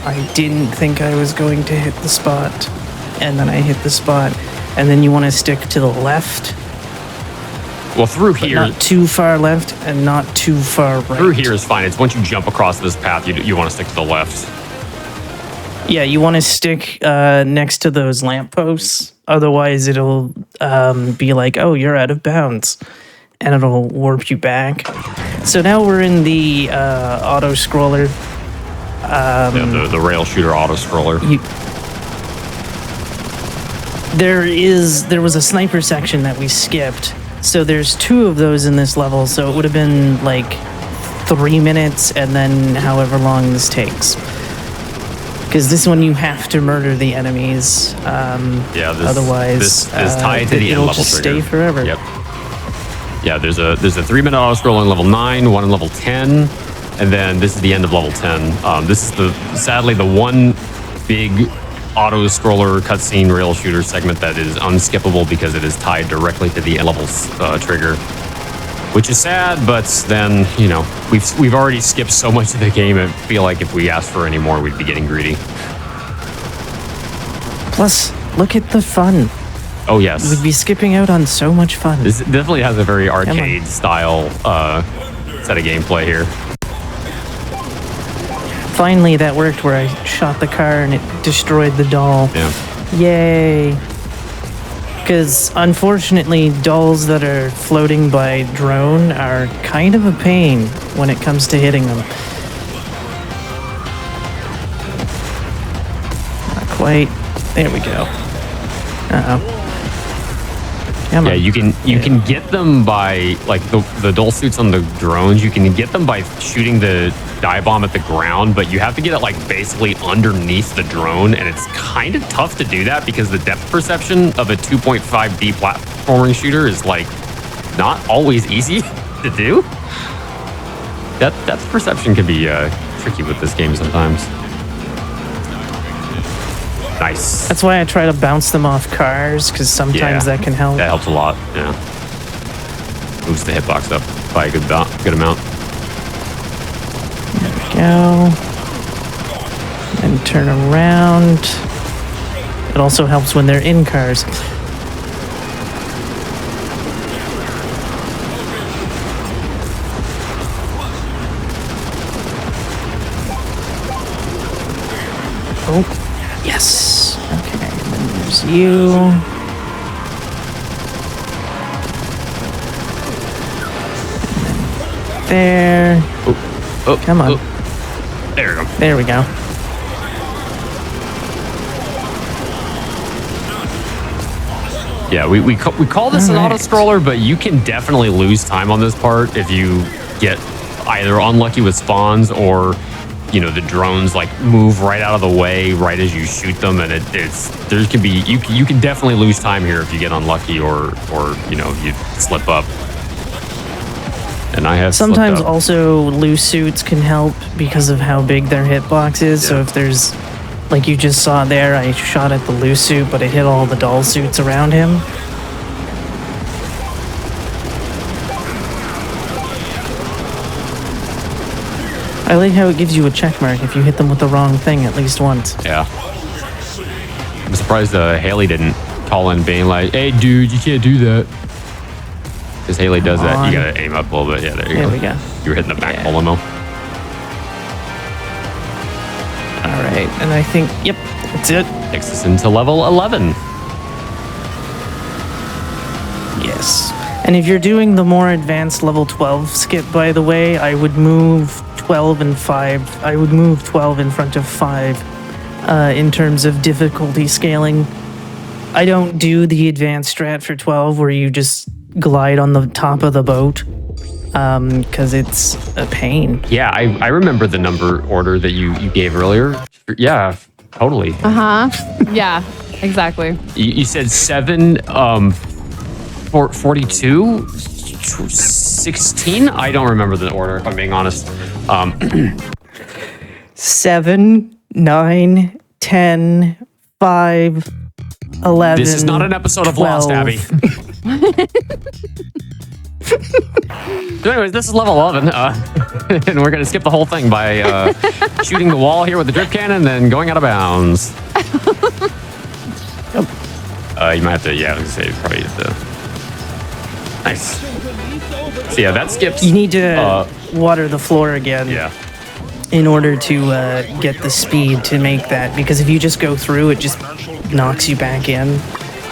[SPEAKER 2] I didn't think I was going to hit the spot. And then I hit the spot. And then you want to stick to the left.
[SPEAKER 3] Well, through here...
[SPEAKER 2] Not too far left and not too far right.
[SPEAKER 3] Through here is fine. It's once you jump across this path, you want to stick to the left.
[SPEAKER 2] Yeah, you want to stick next to those lampposts. Otherwise, it'll be like, oh, you're out of bounds. And it'll warp you back. So now we're in the auto-scroller.
[SPEAKER 3] The rail shooter auto-scroller.
[SPEAKER 2] There was a sniper section that we skipped. So there's 2 of those in this level. So it would have been like 3 minutes and then however long this takes. Because this one you have to murder the enemies. Otherwise,
[SPEAKER 3] this is tied to the end level
[SPEAKER 2] just
[SPEAKER 3] trigger.
[SPEAKER 2] Stay forever.
[SPEAKER 3] Yep. Yeah, there's a 3-minute auto scroll on level 9, one on level 10, and then this is the end of level 10. This is sadly the one big auto scroller cutscene rail shooter segment that is unskippable because it is tied directly to the end levels trigger, which is sad. But then we've already skipped so much of the game. I feel like if we asked for any more, we'd be getting greedy.
[SPEAKER 2] Plus, look at the fun.
[SPEAKER 3] Oh, yes.
[SPEAKER 2] We'd be skipping out on so much fun.
[SPEAKER 3] This definitely has a very arcade-style set of gameplay here.
[SPEAKER 2] Finally, that worked where I shot the car and it destroyed the doll.
[SPEAKER 3] Yeah.
[SPEAKER 2] Yay. Because, unfortunately, dolls that are floating by drone are kind of a pain when it comes to hitting them. Not quite. There we go. Uh-oh.
[SPEAKER 3] Yeah, you can get them by, like, the dull suits on the drones, you can get them by shooting the dive bomb at the ground, but you have to get it, like, basically underneath the drone, and it's kind of tough to do that because the depth perception of a 2.5D platforming shooter is, like, not always easy to do. Depth perception can be tricky with this game sometimes. Nice.
[SPEAKER 2] That's why I try to bounce them off cars, because sometimes that can help.
[SPEAKER 3] That helps a lot. Yeah. Moves the hitbox up by a good amount.
[SPEAKER 2] There we go. And turn around. It also helps when they're in cars. Oh, yes. Okay, and then there's you. And then there.
[SPEAKER 3] Oh,
[SPEAKER 2] come on.
[SPEAKER 3] Oh. There we go.
[SPEAKER 2] There we go.
[SPEAKER 3] Yeah, we call this an auto scroller, but you can definitely lose time on this part if you get either unlucky with spawns or, you know, the drones like move right out of the way right as you shoot them, and you can definitely lose time here if you get unlucky or you know, you slip up. And I have
[SPEAKER 2] sometimes
[SPEAKER 3] slipped up.
[SPEAKER 2] Also loose suits can help because of how big their hitbox is. So if there's, like you just saw there, I shot at the loose suit, but it hit all the dull suits around him. I like how it gives you a check mark if you hit them with the wrong thing at least once.
[SPEAKER 3] Yeah. I'm surprised Haley didn't call in being like, hey, dude, you can't do that. Because Haley does that. You gotta aim up a little bit. Yeah, there you go.
[SPEAKER 2] There we go.
[SPEAKER 3] You were hitting the back limo.
[SPEAKER 2] All right, and I think, yep, that's it.
[SPEAKER 3] Takes us into level 11.
[SPEAKER 2] Yes. And if you're doing the more advanced level 12 skip, by the way, I would move 12 and 5. I would move 12 in front of 5 in terms of difficulty scaling. I don't do the advanced strat for 12 where you just glide on the top of the boat because it's a pain.
[SPEAKER 3] Yeah, I remember the number order that you gave earlier. Yeah, totally.
[SPEAKER 1] Yeah, exactly.
[SPEAKER 3] You said 7, 42, 16? I don't remember the order, if I'm being honest.
[SPEAKER 2] 7, 9, 10, 5, 11.
[SPEAKER 3] This is not an episode of
[SPEAKER 2] 12.
[SPEAKER 3] Lost, Abby. So anyways, this is level 11, and we're going to skip the whole thing by shooting the wall here with the drip cannon and then going out of bounds. You might have to, yeah, I was going to say, probably have to. Nice. So yeah, that skips.
[SPEAKER 2] You need to water the floor again.
[SPEAKER 3] Yeah.
[SPEAKER 2] In order to get the speed to make that, because if you just go through, it just knocks you back in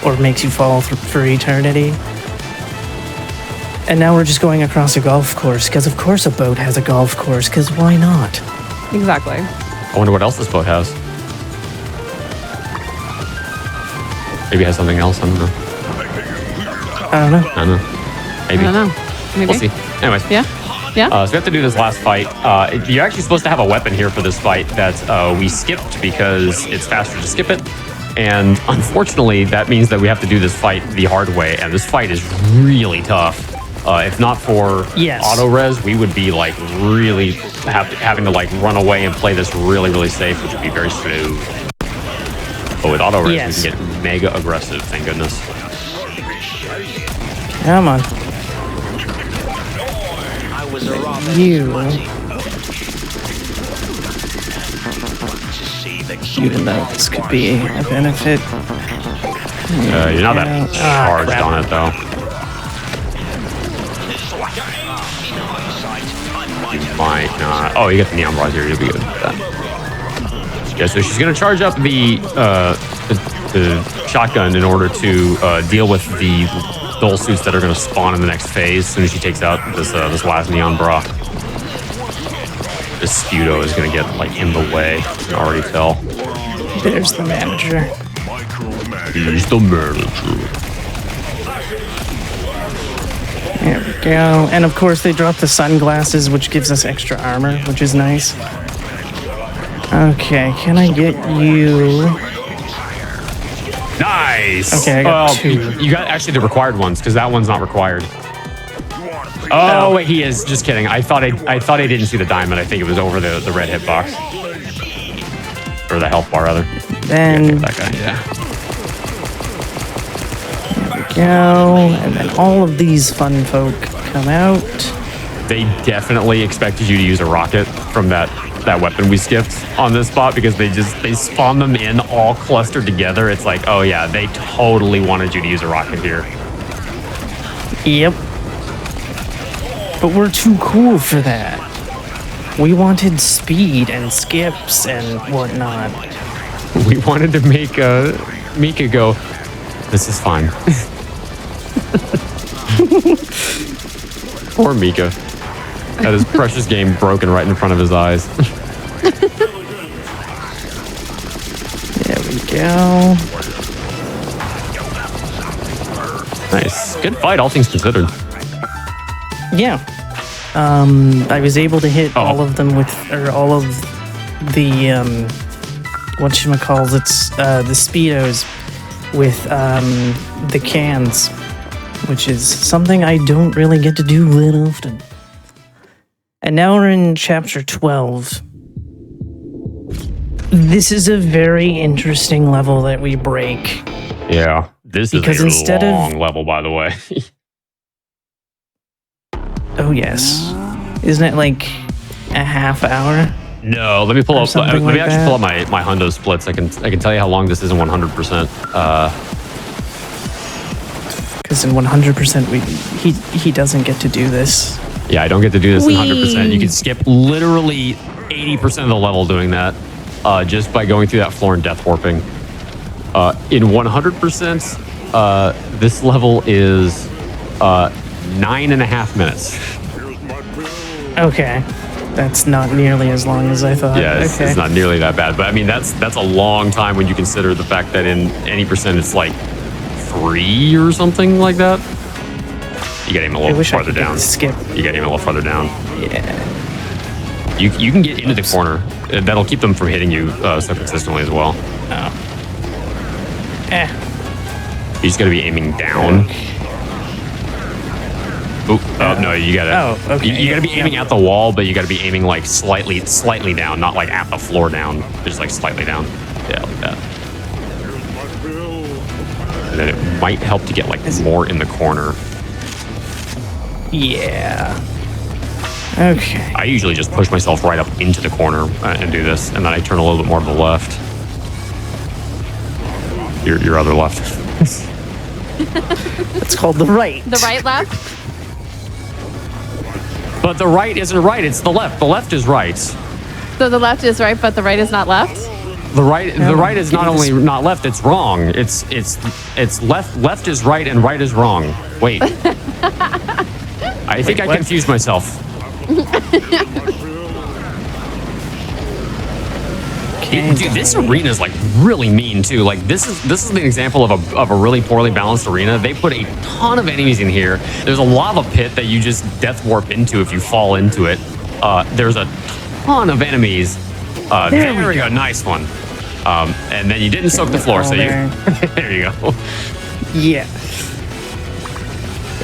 [SPEAKER 2] or makes you fall for eternity. And now we're just going across a golf course, because of course a boat has a golf course, because why not?
[SPEAKER 1] Exactly.
[SPEAKER 3] I wonder what else this boat has. Maybe it has something else, I don't know.
[SPEAKER 2] I don't know.
[SPEAKER 3] I don't know. Maybe.
[SPEAKER 1] I don't know. Maybe.
[SPEAKER 3] We'll see. Anyways.
[SPEAKER 1] Yeah. Yeah.
[SPEAKER 3] So we have to do this last fight. You're actually supposed to have a weapon here for this fight that we skipped because it's faster to skip it. And unfortunately, that means that we have to do this fight the hard way. And this fight is really tough. If not for auto res, we would be like really having to like run away and play this really, really safe, which would be very smooth. But with auto res, we can get mega aggressive. Thank goodness.
[SPEAKER 2] Come on. You. Even though this could be a benefit.
[SPEAKER 3] You're not that charged on it, though. You might not. Oh, you got the neon bras here. You'll be good with that. Yeah, so she's going to charge up the shotgun in order to deal with the dull suits that are going to spawn in the next phase as soon as she takes out this last neon bra. This Sputo is going to get like in the way. You can already tell.
[SPEAKER 2] There's the manager.
[SPEAKER 3] He's the manager.
[SPEAKER 2] There we go. And of course they dropped the sunglasses, which gives us extra armor, which is nice. Okay, can I get you?
[SPEAKER 3] Nice.
[SPEAKER 2] Okay, I got 2.
[SPEAKER 3] You got actually the required ones because that one's not required. Oh, wait, he is. Just kidding. I thought I didn't see the diamond. I think it was over the red hitbox. or the health bar rather.
[SPEAKER 2] Then
[SPEAKER 3] That guy, yeah.
[SPEAKER 2] there we go. And then all of these fun folk come out.
[SPEAKER 3] They definitely expected you to use a rocket from that weapon we skipped on this spot because they spawn them in all clustered together. It's like, oh yeah, they totally wanted you to use a rocket here.
[SPEAKER 2] Yep. But we're too cool for that. We wanted speed and skips and whatnot.
[SPEAKER 3] We wanted to make Mika go, this is fine. Poor Mika. Had his precious game broken right in front of his eyes.
[SPEAKER 2] There we go.
[SPEAKER 3] Nice. Good fight, all things considered.
[SPEAKER 2] Yeah. I was able to hit all of them with, or all of the, whatchamacalls, the Speedos with, the cans, which is something I don't really get to do that often. And now we're in chapter 12. This is a very interesting level that we break.
[SPEAKER 3] Yeah. This
[SPEAKER 2] Because
[SPEAKER 3] is a
[SPEAKER 2] instead
[SPEAKER 3] long
[SPEAKER 2] of-
[SPEAKER 3] level, by the way.
[SPEAKER 2] Oh, yes. Isn't it like a half hour?
[SPEAKER 3] No, let me pull
[SPEAKER 2] Or
[SPEAKER 3] up.
[SPEAKER 2] something
[SPEAKER 3] Let me
[SPEAKER 2] like
[SPEAKER 3] actually pull
[SPEAKER 2] that.
[SPEAKER 3] up my hundo splits. I can tell you how long this is in 100%.
[SPEAKER 2] Because in 100%, he doesn't get to do this.
[SPEAKER 3] Yeah, I don't get to do this in
[SPEAKER 1] Whee!
[SPEAKER 3] 100%. You can skip literally 80% of the level doing that just by going through that floor and death warping. In 100%, this level is 9.5 minutes.
[SPEAKER 2] Okay. That's not nearly as long as I thought.
[SPEAKER 3] Yeah, it's,
[SPEAKER 2] okay.
[SPEAKER 3] it's not nearly that bad. But I mean, that's a long time when you consider the fact that in any percent it's like 3 or something like that. You got to aim a
[SPEAKER 2] I
[SPEAKER 3] little
[SPEAKER 2] wish I
[SPEAKER 3] farther
[SPEAKER 2] could get
[SPEAKER 3] down.
[SPEAKER 2] the skip.
[SPEAKER 3] You got to aim a little farther down.
[SPEAKER 2] Yeah.
[SPEAKER 3] You can get into the corner. That'll keep them from hitting you so consistently as well.
[SPEAKER 2] Oh. Eh.
[SPEAKER 3] You just got to be aiming down. Oh no, you gotta.
[SPEAKER 2] Oh, okay.
[SPEAKER 3] You gotta be aiming at the wall, but you gotta be aiming like slightly down, not like at the floor down, just like slightly down. Yeah, like that. And then it might help to get like more in the corner.
[SPEAKER 2] Yeah. Okay.
[SPEAKER 3] I usually just push myself right up into the corner and do this, and then I turn a little bit more to the left. Your other left.
[SPEAKER 2] It's called the right.
[SPEAKER 1] The right, left?
[SPEAKER 3] But the right isn't right, it's the left. The left is right.
[SPEAKER 1] So the left is right, but the right is not left?
[SPEAKER 3] The right is not
[SPEAKER 2] give me
[SPEAKER 3] only not left, it's wrong. It's left is right and right is wrong. Wait. I think I
[SPEAKER 2] what?
[SPEAKER 3] confused myself. Dude, this arena is like really mean too. Like this is an example of a really poorly balanced arena. They put a ton of enemies in here. There's a lava pit that you just death warp into if you fall into it. There's a ton of enemies. There we go, nice one. And then you didn't soak the floor, so you there you go.
[SPEAKER 2] Yeah.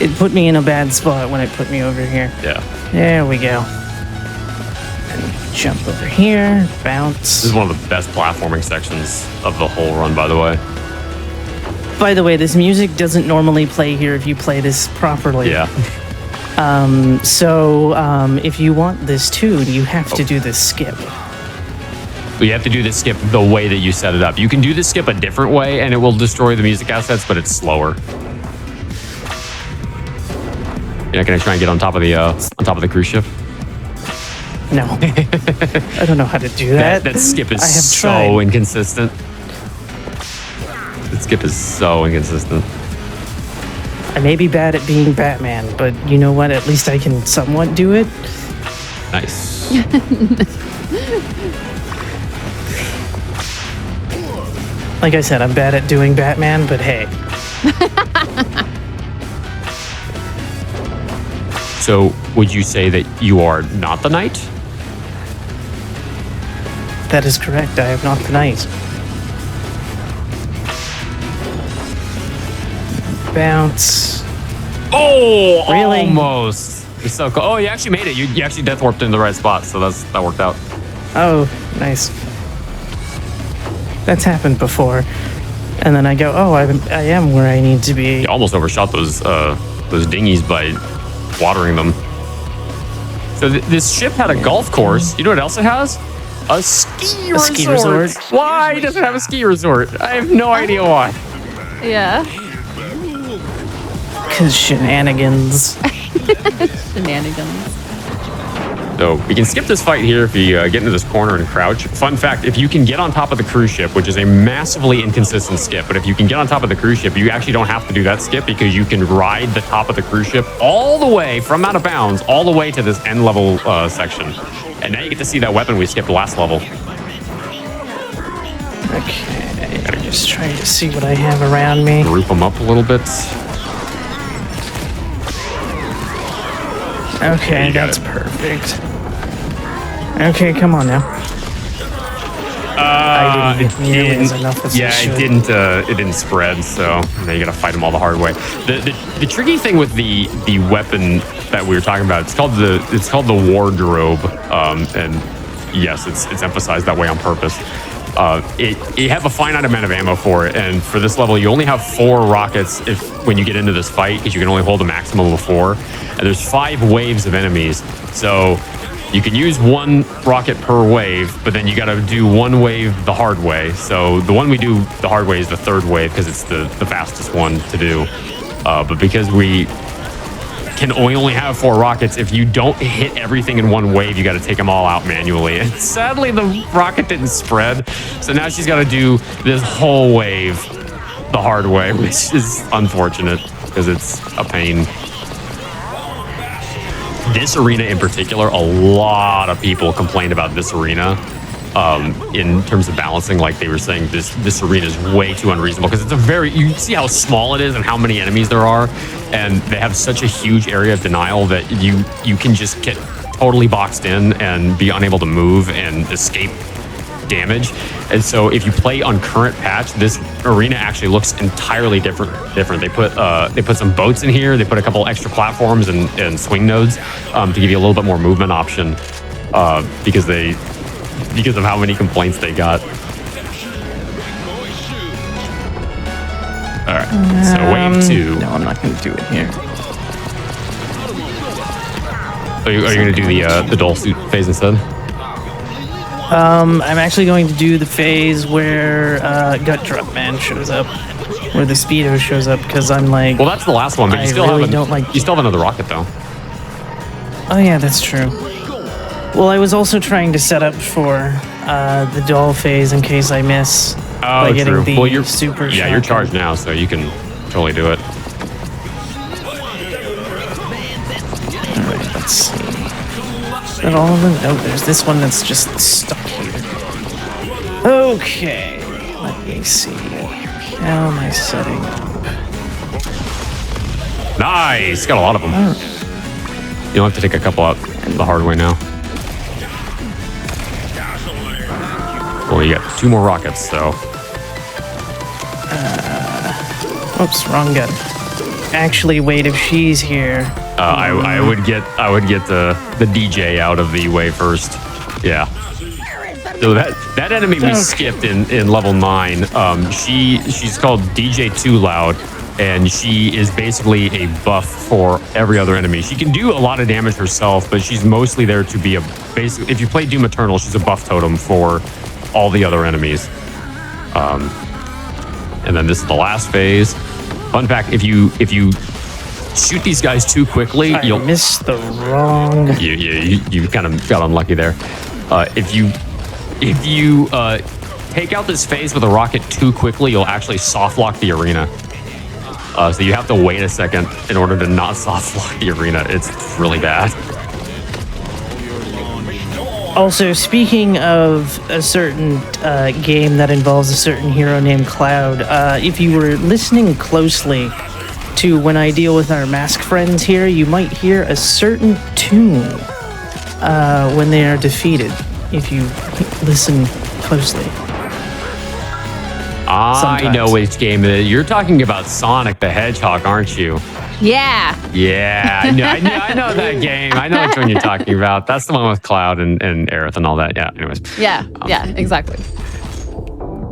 [SPEAKER 2] It put me in a bad spot when it put me over here.
[SPEAKER 3] Yeah.
[SPEAKER 2] There we go. And jump over here, bounce.
[SPEAKER 3] This is one of the best platforming sections of the whole run, by the way.
[SPEAKER 2] By the way, this music doesn't normally play here if you play this properly.
[SPEAKER 3] Yeah.
[SPEAKER 2] So if you want this tune, you have to do this skip.
[SPEAKER 3] You have to do this skip the way that you set it up. You can do this skip a different way, and it will destroy the music assets, but it's slower. You're not gonna try and get on top of the cruise ship.
[SPEAKER 2] No. I don't know how to do that.
[SPEAKER 3] That skip is
[SPEAKER 2] I have
[SPEAKER 3] so
[SPEAKER 2] tried.
[SPEAKER 3] inconsistent. That skip is so inconsistent.
[SPEAKER 2] I may be bad at being Batman, but you know what? At least I can somewhat do it.
[SPEAKER 3] Nice.
[SPEAKER 2] Like I said, I'm bad at doing Batman, but hey.
[SPEAKER 3] So, would you say that you are not the knight?
[SPEAKER 2] That is correct. I am not the knight. Bounce.
[SPEAKER 3] Oh,
[SPEAKER 2] Really?
[SPEAKER 3] almost. It's so cool. Oh, you actually made it. You actually death warped in the right spot, so that worked out.
[SPEAKER 2] Oh, nice. That's happened before. And then I go, oh, I am where I need to be.
[SPEAKER 3] You almost overshot those dinghies by watering them. So this ship had a golf course. You know what else it has? A ski resort. Why does it have a ski resort? I have no idea why.
[SPEAKER 1] Yeah.
[SPEAKER 2] Because shenanigans.
[SPEAKER 1] Shenanigans.
[SPEAKER 3] So we can skip this fight here if you get into this corner and crouch. Fun fact, if you can get on top of the cruise ship, which is a massively inconsistent skip, but if you can get on top of the cruise ship, you actually don't have to do that skip because you can ride the top of the cruise ship all the way from out of bounds, all the way to this end level section. And now you get to see that weapon we skipped last level.
[SPEAKER 2] Okay, I'm just trying to see what I have around me.
[SPEAKER 3] Group them up a little bit.
[SPEAKER 2] Okay, that's perfect. Okay, come on now. I didn't get nearly as enough as I should.
[SPEAKER 3] It didn't spread, so now you gotta fight them all the hard way. The tricky thing with the weapon that we were talking about, it's called the wardrobe, and yes, it's emphasized that way on purpose. You have a finite amount of ammo for it, and for this level, you only have 4 rockets when you get into this fight, because you can only hold a maximum of 4. And there's 5 waves of enemies, so you can use 1 rocket per wave, but then you got to do 1 wave the hard way. So the one we do the hard way is the 3rd wave because it's the fastest one to do. But because we only have 4 rockets, if you don't hit everything in 1 wave, you got to take them all out manually. And sadly, the rocket didn't spread. So now she's got to do this whole wave the hard way, which is unfortunate because it's a pain. This arena in particular, a lot of people complained about this arena in terms of balancing. Like they were saying, this arena is way too unreasonable because you see how small it is and how many enemies there are, and they have such a huge area of denial that you can just get totally boxed in and be unable to move and escape damage. And so if you play on current patch, this arena actually looks entirely different. They put some boats in here. They put a couple extra platforms and swing nodes to give you a little bit more movement option because of how many complaints they got. All right, so wave 2.
[SPEAKER 2] No, I'm not going to do it here.
[SPEAKER 3] Are you going to do the dull suit phase instead?
[SPEAKER 2] I'm actually going to do the phase where Gut Drop Man shows up, where the Speedo shows up, because I'm like...
[SPEAKER 3] Well, that's the last one, but you still have another rocket, though.
[SPEAKER 2] Oh, yeah, that's true. Well, I was also trying to set up for the doll phase in case I miss by getting the super shotgun.
[SPEAKER 3] You're charged now, so you can totally do it.
[SPEAKER 2] All right, let's see. Is that all of them? Oh, there's this one that's just stuck here. Okay, let me see. How am I setting up?
[SPEAKER 3] Nice! Got a lot of them. Right. You'll have to take a couple out the hard way now. Well, you got 2 more rockets, so...
[SPEAKER 2] Oops, wrong gun. Actually, wait, if she's here...
[SPEAKER 3] I would get the DJ out of the way first. Yeah. So that enemy we skipped in level 9, she's called DJ Too Loud, and she is basically a buff for every other enemy. She can do a lot of damage herself, but she's mostly there to be if you play Doom Eternal, she's a buff totem for all the other enemies. And then this is the last phase. Fun fact, if you shoot these guys too quickly, you'll
[SPEAKER 2] miss the wrong...
[SPEAKER 3] You kind of got unlucky there. If you take out this phase with a rocket too quickly, you'll actually soft lock the arena. So you have to wait a second in order to not soft lock the arena. It's really bad.
[SPEAKER 2] Also, speaking of a certain game that involves a certain hero named Cloud, if you were listening closely to when I deal with our mask friends here, you might hear a certain tune when they are defeated, if you listen closely.
[SPEAKER 3] I know which game it is. You're talking about Sonic the Hedgehog, aren't you?
[SPEAKER 1] Yeah.
[SPEAKER 3] Yeah, I know that game. I know which one you're talking about. That's the one with Cloud and Aerith and all that. Yeah, anyways.
[SPEAKER 1] Yeah, exactly.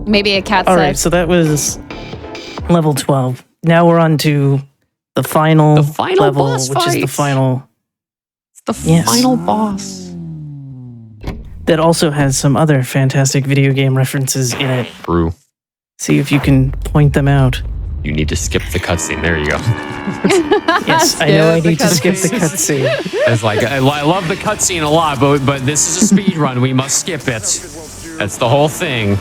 [SPEAKER 1] Maybe a cat
[SPEAKER 2] All
[SPEAKER 1] said.
[SPEAKER 2] right, so that was level 12. Now we're on to the final level,
[SPEAKER 3] boss
[SPEAKER 2] which is the
[SPEAKER 3] fight.
[SPEAKER 2] final.
[SPEAKER 3] It's the
[SPEAKER 2] Yes.
[SPEAKER 3] final boss.
[SPEAKER 2] That also has some other fantastic video game references in it.
[SPEAKER 3] True.
[SPEAKER 2] See if you can point them out.
[SPEAKER 3] You need to skip the cutscene. There you go.
[SPEAKER 2] Yes, I know I need to skip the cutscene.
[SPEAKER 3] It's like I love the cutscene a lot, but this is a speed run. We must skip it. That's the whole thing.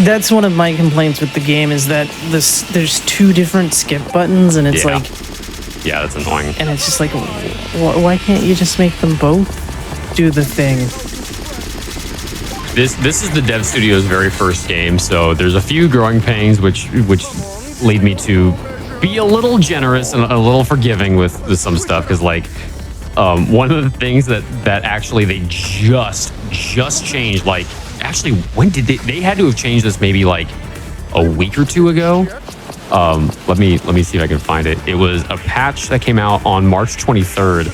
[SPEAKER 2] That's one of my complaints with the game is that there's two different skip buttons, and it's like,
[SPEAKER 3] yeah, that's annoying.
[SPEAKER 2] and it's just like, why can't you just make them both do the thing?
[SPEAKER 3] This is the dev studio's very first game, so there's a few growing pains which lead me to be a little generous and a little forgiving with some stuff, because like one of the things that actually they just changed, like actually when did they had to have changed this maybe like a week or two ago. Let me see if I can find it. It was a patch that came out on March 23rd.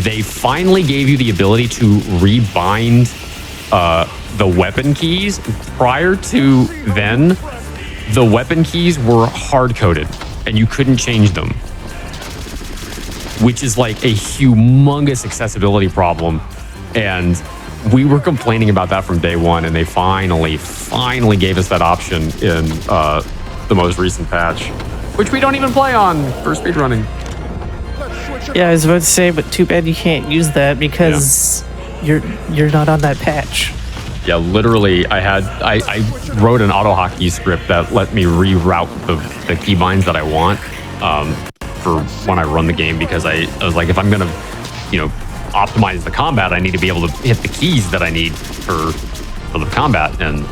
[SPEAKER 3] They finally gave you the ability to rebind the weapon keys. Prior to then, the weapon keys were hard-coded and you couldn't change them, which is like a humongous accessibility problem. And we were complaining about that from day one, and they finally gave us that option in the most recent patch, which we don't even play on for speedrunning.
[SPEAKER 2] Yeah, I was about to say, but too bad you can't use that because you're not on that patch.
[SPEAKER 3] Yeah, literally, I wrote an auto hotkey script that let me reroute the keybinds that I want for when I run the game, because I was like, if I'm gonna, optimize the combat, I need to be able to hit the keys that I need for the combat, and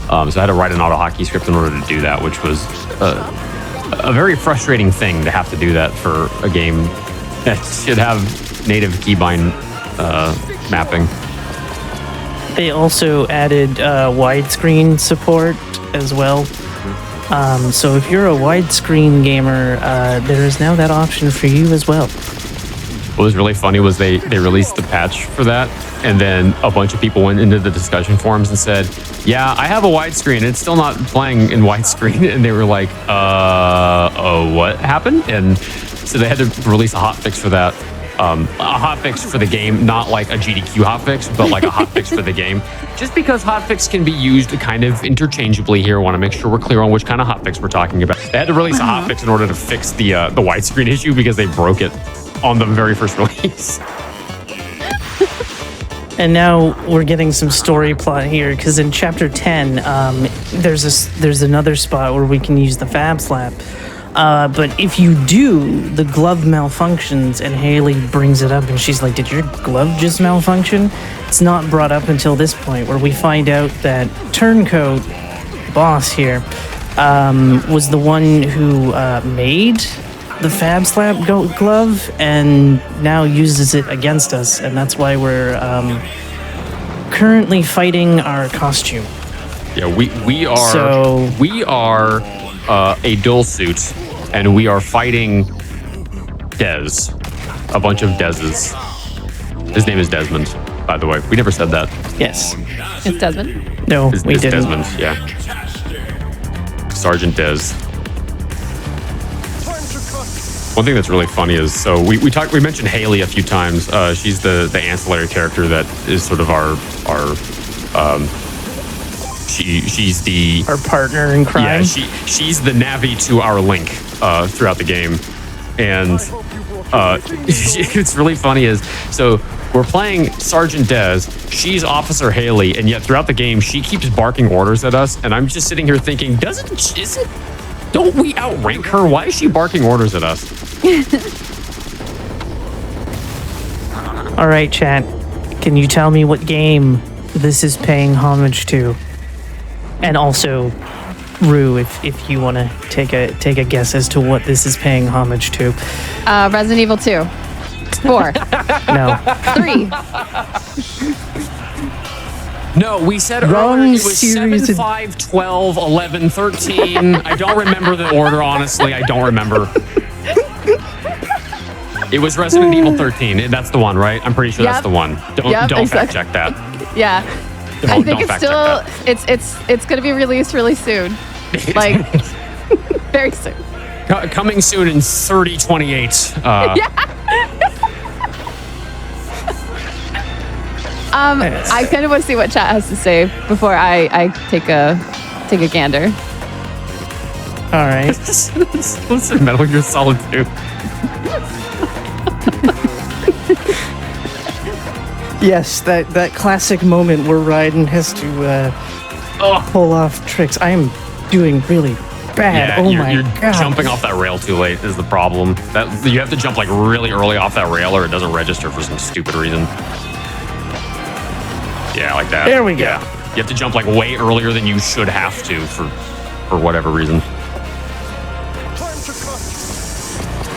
[SPEAKER 3] so I had to write an auto hotkey script in order to do that, which was a very frustrating thing to have to do that for a game that should have native keybind mapping.
[SPEAKER 2] They also added widescreen support as well. So if you're a widescreen gamer, there is now that option for you as well.
[SPEAKER 3] What was really funny was they released the patch for that, and then a bunch of people went into the discussion forums and said, yeah, I have a widescreen, it's still not playing in widescreen. And they were like, oh, what happened? And so they had to release a hotfix for that. A hotfix for the game, not like a GDQ hotfix, but like a hotfix for the game. Just because hotfix can be used kind of interchangeably here, I want to make sure we're clear on which kind of hotfix we're talking about. They had to release a hotfix in order to fix the widescreen issue because they broke it on the very first release.
[SPEAKER 2] And now we're getting some story plot here, because in chapter 10, there's another spot where we can use the Fab Slap. But if you do, the glove malfunctions, and Haley brings it up, and she's like, did your glove just malfunction? It's not brought up until this point, where we find out that Turncoat, boss here, was the one who made the Fab Slap glove, and now uses it against us, and that's why we're currently fighting our costume.
[SPEAKER 3] Yeah, we are a dull suit, and we are fighting Dez, a bunch of Dezes. His name is Desmond, by the way. We never said that.
[SPEAKER 2] Yes.
[SPEAKER 1] It's Desmond.
[SPEAKER 2] No, we
[SPEAKER 3] It's
[SPEAKER 2] didn't.
[SPEAKER 3] Desmond, yeah. Sergeant Dez. One thing that's really funny is, so we mentioned Haley a few times. She's the ancillary character that is sort of our she's the
[SPEAKER 2] Our partner in crime.
[SPEAKER 3] yeah, she's the Navi to our Link throughout the game. And it's really funny is, so we're playing Sergeant Dez, she's Officer Haley, and yet throughout the game she keeps barking orders at us, and I'm just sitting here thinking, don't we outrank her? Why is she barking orders at us?
[SPEAKER 2] All right, chat. Can you tell me what game this is paying homage to? And also, Rue, if you want to take a guess as to what this is paying homage to.
[SPEAKER 1] Resident Evil 2. 4.
[SPEAKER 2] No.
[SPEAKER 1] 3.
[SPEAKER 3] No, we said
[SPEAKER 2] Wrong
[SPEAKER 3] earlier it was
[SPEAKER 2] series
[SPEAKER 3] 7, 5, 12, 11, 13. I don't remember the order, honestly. I don't remember. It was Resident Evil 13. That's the one, right? I'm pretty sure that's the one. Don't fact check that.
[SPEAKER 1] Yeah. I think it's still it's going to be released really soon. Like very soon.
[SPEAKER 3] Coming soon in 3028.
[SPEAKER 1] I kind of want to see what chat has to say before I take a gander.
[SPEAKER 2] All right.
[SPEAKER 3] Listen, Metal Gear Solid 2.
[SPEAKER 2] Yes, that classic moment where Raiden has to pull off tricks. I am doing really bad.
[SPEAKER 3] Yeah, you're
[SPEAKER 2] God.
[SPEAKER 3] Jumping off that rail too late is the problem. That you have to jump like really early off that rail or it doesn't register for some stupid reason. Yeah, like that.
[SPEAKER 2] There we go.
[SPEAKER 3] Yeah. You have to jump like way earlier than you should have to for whatever reason.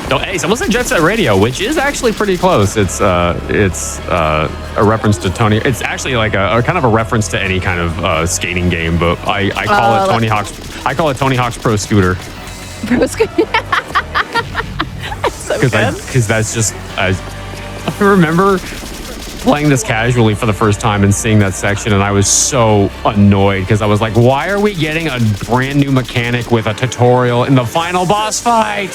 [SPEAKER 3] So, hey, someone said Jet Set Radio, which is actually pretty close. It's a reference to Tony. It's actually like a kind of a reference to any kind of skating game, but I call it Tony Hawk's. I call it Tony Hawk's Pro Scooter.
[SPEAKER 1] Pro Scooter.
[SPEAKER 3] Because that's just I remember playing this casually for the first time and seeing that section, and I was so annoyed because I was like, why are we getting a brand new mechanic with a tutorial in the final boss fight?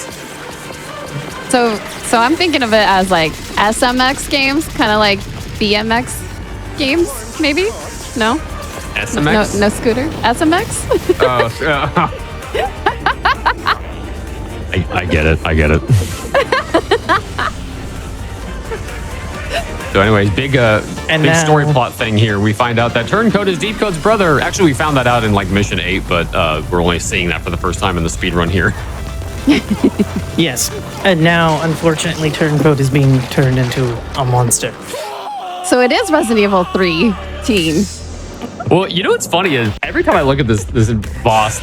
[SPEAKER 1] So I'm thinking of it as like SMX games, kind of like BMX games, maybe? No?
[SPEAKER 3] SMX?
[SPEAKER 1] No scooter? SMX?
[SPEAKER 3] I get it. So anyways, big story plot thing here. We find out that Turncoat is Deepcoat's brother. Actually, we found that out in like Mission 8, but we're only seeing that for the first time in the speedrun here.
[SPEAKER 2] Yes, and now, unfortunately, Turncoat is being turned into a monster.
[SPEAKER 1] So it is Resident Evil 3 teen.
[SPEAKER 3] Well, you know what's funny is every time I look at this boss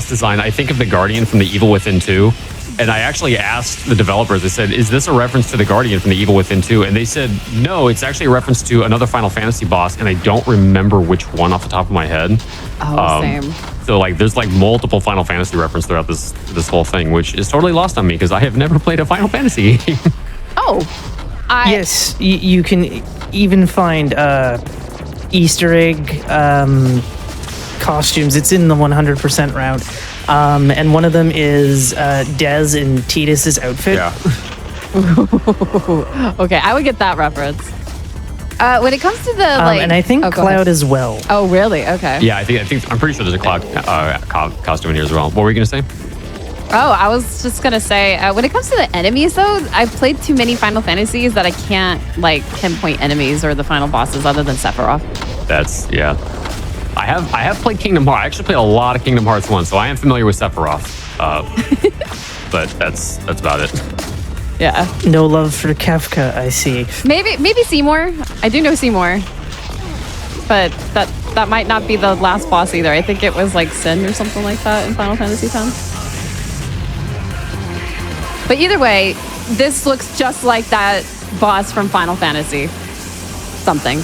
[SPEAKER 3] design, I think of the Guardian from the Evil Within 2. And I actually asked the developers, I said, is this a reference to the Guardian from the Evil Within 2? And they said, no, it's actually a reference to another Final Fantasy boss, and I don't remember which one off the top of my head.
[SPEAKER 1] Same.
[SPEAKER 3] So like there's like multiple Final Fantasy reference throughout this whole thing, which is totally lost on me because I have never played a Final Fantasy game.
[SPEAKER 2] Yes, you can even find Easter egg costumes. It's in the 100% route. And one of them is Dez in Tidus's outfit.
[SPEAKER 3] Yeah.
[SPEAKER 1] Okay, I would get that reference. When it comes to the
[SPEAKER 2] and I think Cloud as well.
[SPEAKER 1] Oh, really? Okay.
[SPEAKER 3] Yeah, I think I'm pretty sure there's a Cloud costume in here as well. What were you gonna say?
[SPEAKER 1] Oh, I was just gonna say when it comes to the enemies, though, I've played too many Final Fantasies that I can't like pinpoint enemies or the final bosses other than Sephiroth.
[SPEAKER 3] I have played Kingdom Hearts. I actually played a lot of Kingdom Hearts 1, so I am familiar with Sephiroth. But that's about it.
[SPEAKER 1] Yeah.
[SPEAKER 2] No love for Kefka, I see.
[SPEAKER 1] Maybe Seymour. I do know Seymour. But that might not be the last boss either. I think it was like Sin or something like that in Final Fantasy X. But either way, this looks just like that boss from Final Fantasy. Something.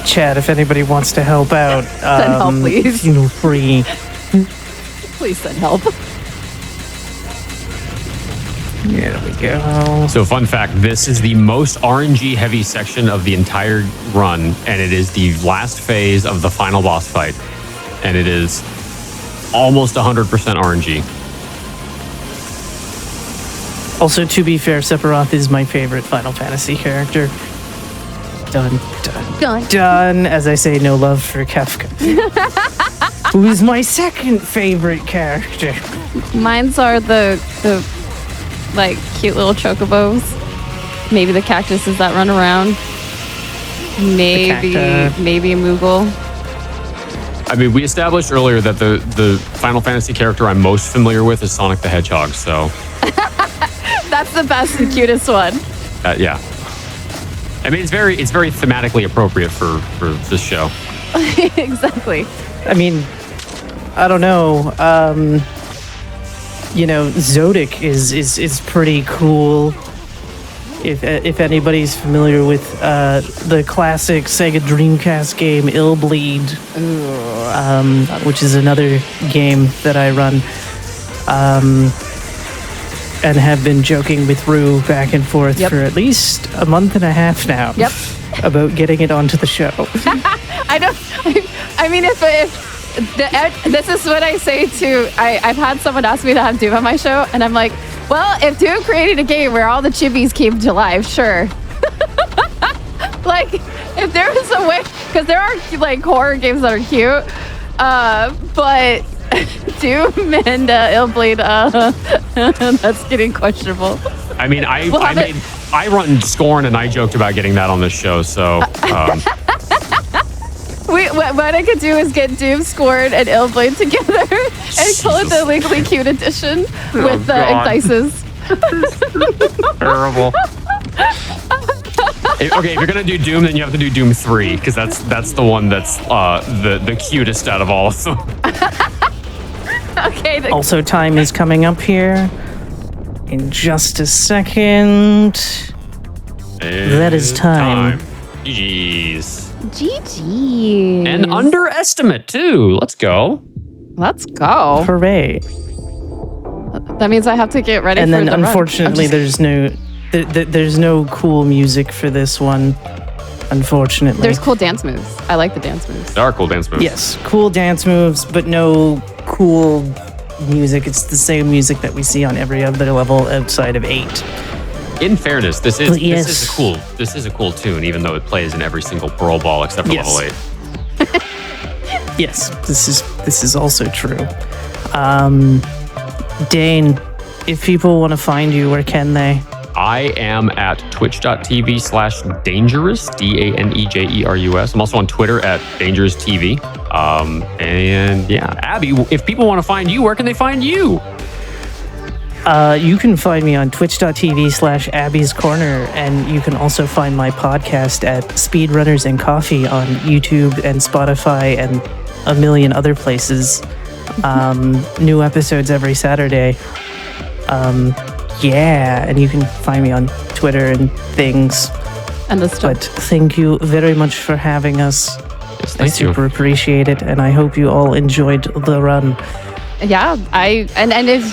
[SPEAKER 2] Chad, if anybody wants to help out,
[SPEAKER 1] send help, please.
[SPEAKER 2] Feel free.
[SPEAKER 1] Please send help.
[SPEAKER 2] There we go.
[SPEAKER 3] So fun fact, this is the most RNG heavy section of the entire run, and it is the last phase of the final boss fight. And it is almost 100% RNG.
[SPEAKER 2] Also, to be fair, Sephiroth is my favorite Final Fantasy character. Done. As I say, no love for Kefka. Who is my second favorite character?
[SPEAKER 1] Mine's are the like cute little chocobos. Maybe the cactuses that run around. Maybe a Moogle.
[SPEAKER 3] I mean, we established earlier that the Final Fantasy character I'm most familiar with is Sonic the Hedgehog, so...
[SPEAKER 1] That's the best and cutest one.
[SPEAKER 3] Yeah. I mean, it's very thematically appropriate for this show.
[SPEAKER 1] Exactly.
[SPEAKER 2] I mean, I don't know. Zodic is pretpretty cool. If anybody's familiar with the classic Sega Dreamcast game Illbleed, which is another game that I run. and have been joking with Rue back and forth for at least a month and a half now.
[SPEAKER 1] Yep.
[SPEAKER 2] About getting it onto the show.
[SPEAKER 1] I mean, if this is what I say to, I've had someone ask me to have Doom on my show, and I'm like, well, if Doom created a game where all the chibis came to life, sure. Like, if there was a way, because there are like horror games that are cute, but Doom and Illblade, that's getting questionable.
[SPEAKER 3] I mean, I run Scorn, and I joked about getting that on this show, so.
[SPEAKER 1] What I could do is get Doom, Scorn, and Illblade together and call it the Legally Cute edition with Entices.
[SPEAKER 3] Terrible. Okay, if you're gonna do Doom, then you have to do Doom 3, because that's the one that's the cutest out of all of them.
[SPEAKER 1] Okay.
[SPEAKER 2] Also, time is coming up here in just a second. That is time.
[SPEAKER 3] GG's.
[SPEAKER 1] GG.
[SPEAKER 3] And underestimate too. Let's go.
[SPEAKER 1] Let's go.
[SPEAKER 2] Hooray.
[SPEAKER 1] That means I have to get ready
[SPEAKER 2] and
[SPEAKER 1] for
[SPEAKER 2] then
[SPEAKER 1] the
[SPEAKER 2] unfortunately there's no cool music for this one, unfortunately.
[SPEAKER 1] There's cool dance moves. I like the dance moves.
[SPEAKER 3] There are cool dance moves.
[SPEAKER 2] Yes, cool dance moves, but no cool music. It's the same music that we see on every other level outside of 8.
[SPEAKER 3] In fairness, this is a cool tune, even though it plays in every single Brawl Ball except for level 8.
[SPEAKER 2] Yes, this is also true. Dane, if people want to find you, where can they?
[SPEAKER 3] I am at twitch.tv/Danejerus, Danejerus. I'm also on Twitter at DangerousTV. And yeah, Abby, if people want to find you, where can they find you?
[SPEAKER 2] You can find me on twitch.tv/Abby's Corner, and you can also find my podcast at Speedrunners and Coffee on YouTube and Spotify and a million other places. New episodes every Saturday. And you can find me on Twitter and things.
[SPEAKER 1] Understood.
[SPEAKER 2] But thank you very much for having us.
[SPEAKER 3] Yes,
[SPEAKER 2] I super appreciate it, and I hope you all enjoyed the run.
[SPEAKER 1] Yeah,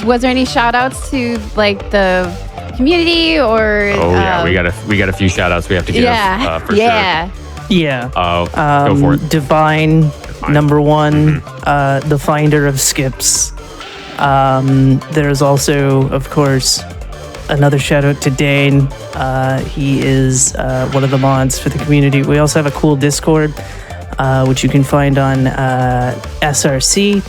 [SPEAKER 1] was there any shout outs to like the community or?
[SPEAKER 3] Oh yeah, we got a few shout outs we have to give. For sure.
[SPEAKER 2] Yeah.
[SPEAKER 3] Go for it.
[SPEAKER 2] Divine. Number 1, the finder of skips. There's also, of course, another shout out to Dane. He is one of the mods for the community. We also have a cool Discord, which you can find on SRC.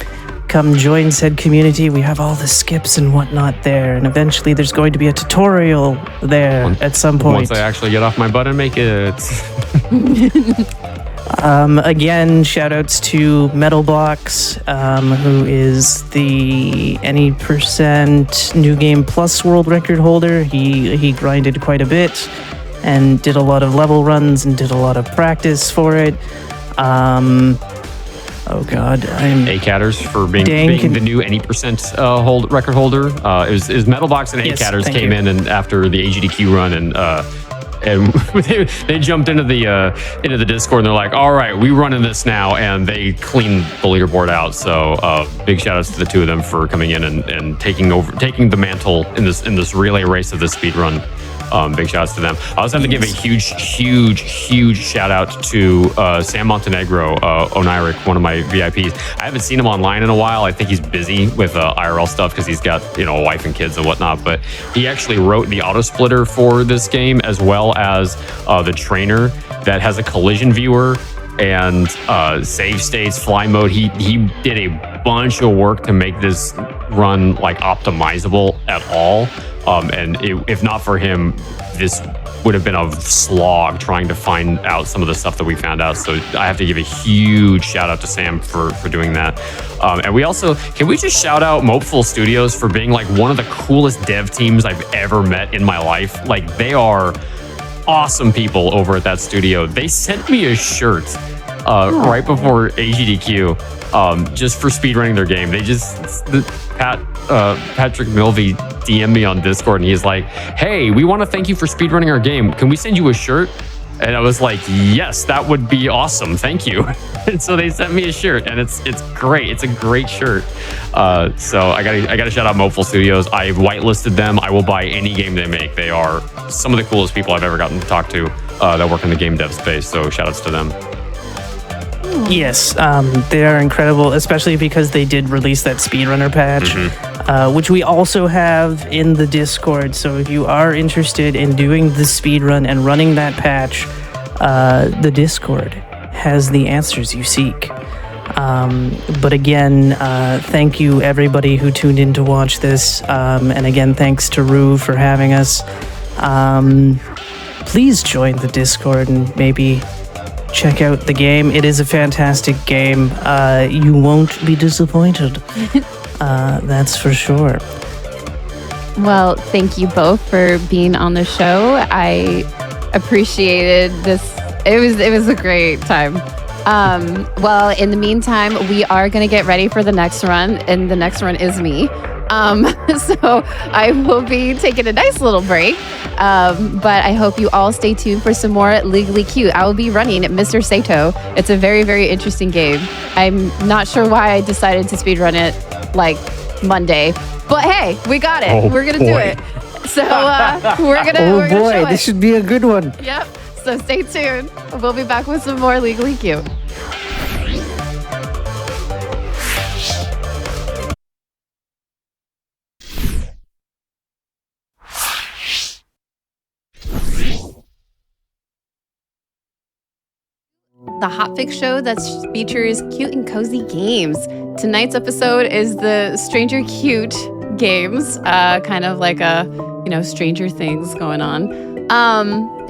[SPEAKER 2] Come join said community. We have all the skips and whatnot there, and eventually there's going to be a tutorial there at some point.
[SPEAKER 3] Once I actually get off my butt and make it.
[SPEAKER 2] Again, shout outs to Metalbox, who is the any % New Game Plus world record holder. He grinded quite a bit and did a lot of level runs and did a lot of practice for it. Oh God, I'm
[SPEAKER 3] A-Catters for being the new any % record holder. It was Metalbox and A-Catters came in and after the AGDQ run and they jumped into the Discord and they're like, all right, we running this now, and they cleaned the leaderboard out. So big shout outs to the two of them for coming in and taking the mantle in this relay race of the speed run. Big shout outs to them. I also have to give a huge shout out to Sam Montenegro, Oniric, one of my VIPs. I haven't seen him online in a while. I think he's busy with IRL stuff because he's got a wife and kids and whatnot. But he actually wrote the auto splitter for this game, as well as the trainer that has a collision viewer and save states, fly mode. He did a bunch of work to make this run like optimizable at all. And if not for him, this would have been a slog trying to find out some of the stuff that we found out. So I have to give a huge shout out to Sam for doing that. And we also, can we just shout out Mopeful Studios for being like one of the coolest dev teams I've ever met in my life. Like, they are awesome people over at that studio. They sent me a shirt right before AGDQ just for speedrunning their game. They just, Patrick Milvey DM'd me on Discord and he's like, hey, we want to thank you for speedrunning our game. Can we send you a shirt? And I was like, yes, that would be awesome. Thank you. And so they sent me a shirt, and it's great. It's a great shirt. So I gotta shout out Moful Studios. I whitelisted them. I will buy any game they make. They are some of the coolest people I've ever gotten to talk to that work in the game dev space. So shout outs to them.
[SPEAKER 2] Yes, they are incredible, especially because they did release that speedrunner patch, which we also have in the Discord. So if you are interested in doing the speedrun and running that patch, the Discord has the answers you seek. But again, thank you everybody who tuned in to watch this. And again, thanks to Rue for having us. Please join the Discord and maybe check out the game. It is a fantastic game. You won't be disappointed. That's for sure.
[SPEAKER 1] Well, thank you both for being on the show. I appreciated this. It was a great time. Well, in the meantime, we are going to get ready for the next run, and the next run is me. So I will be taking a nice little break. But I hope you all stay tuned for some more Legally Cute. I will be running Mr. Sato. It's a very, very interesting game. I'm not sure why I decided to speedrun it like Monday, but hey, we got it. We're gonna do it. So we're gonna show
[SPEAKER 4] this
[SPEAKER 1] it.
[SPEAKER 4] should be a good one.
[SPEAKER 1] Yep. So stay tuned. We'll be back with some more Legally Cute. The Hotfix show that features cute and cozy games. Tonight's episode is the Stranger Cute games, kind of like a, Stranger Things going on.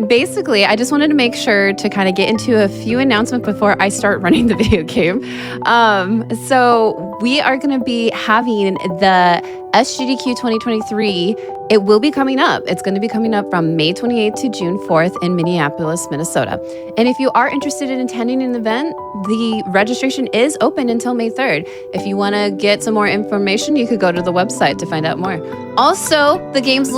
[SPEAKER 1] Basically, I just wanted to make sure to kind of get into a few announcements before I start running the video game. So we are going to be having the SGDQ 2023. It will be coming up. It's going to be coming up from May 28th to June 4th in Minneapolis, Minnesota. And if you are interested in attending an event, the registration is open until May 3rd. If you want to get some more information, you could go to the website to find out more. Also, the game's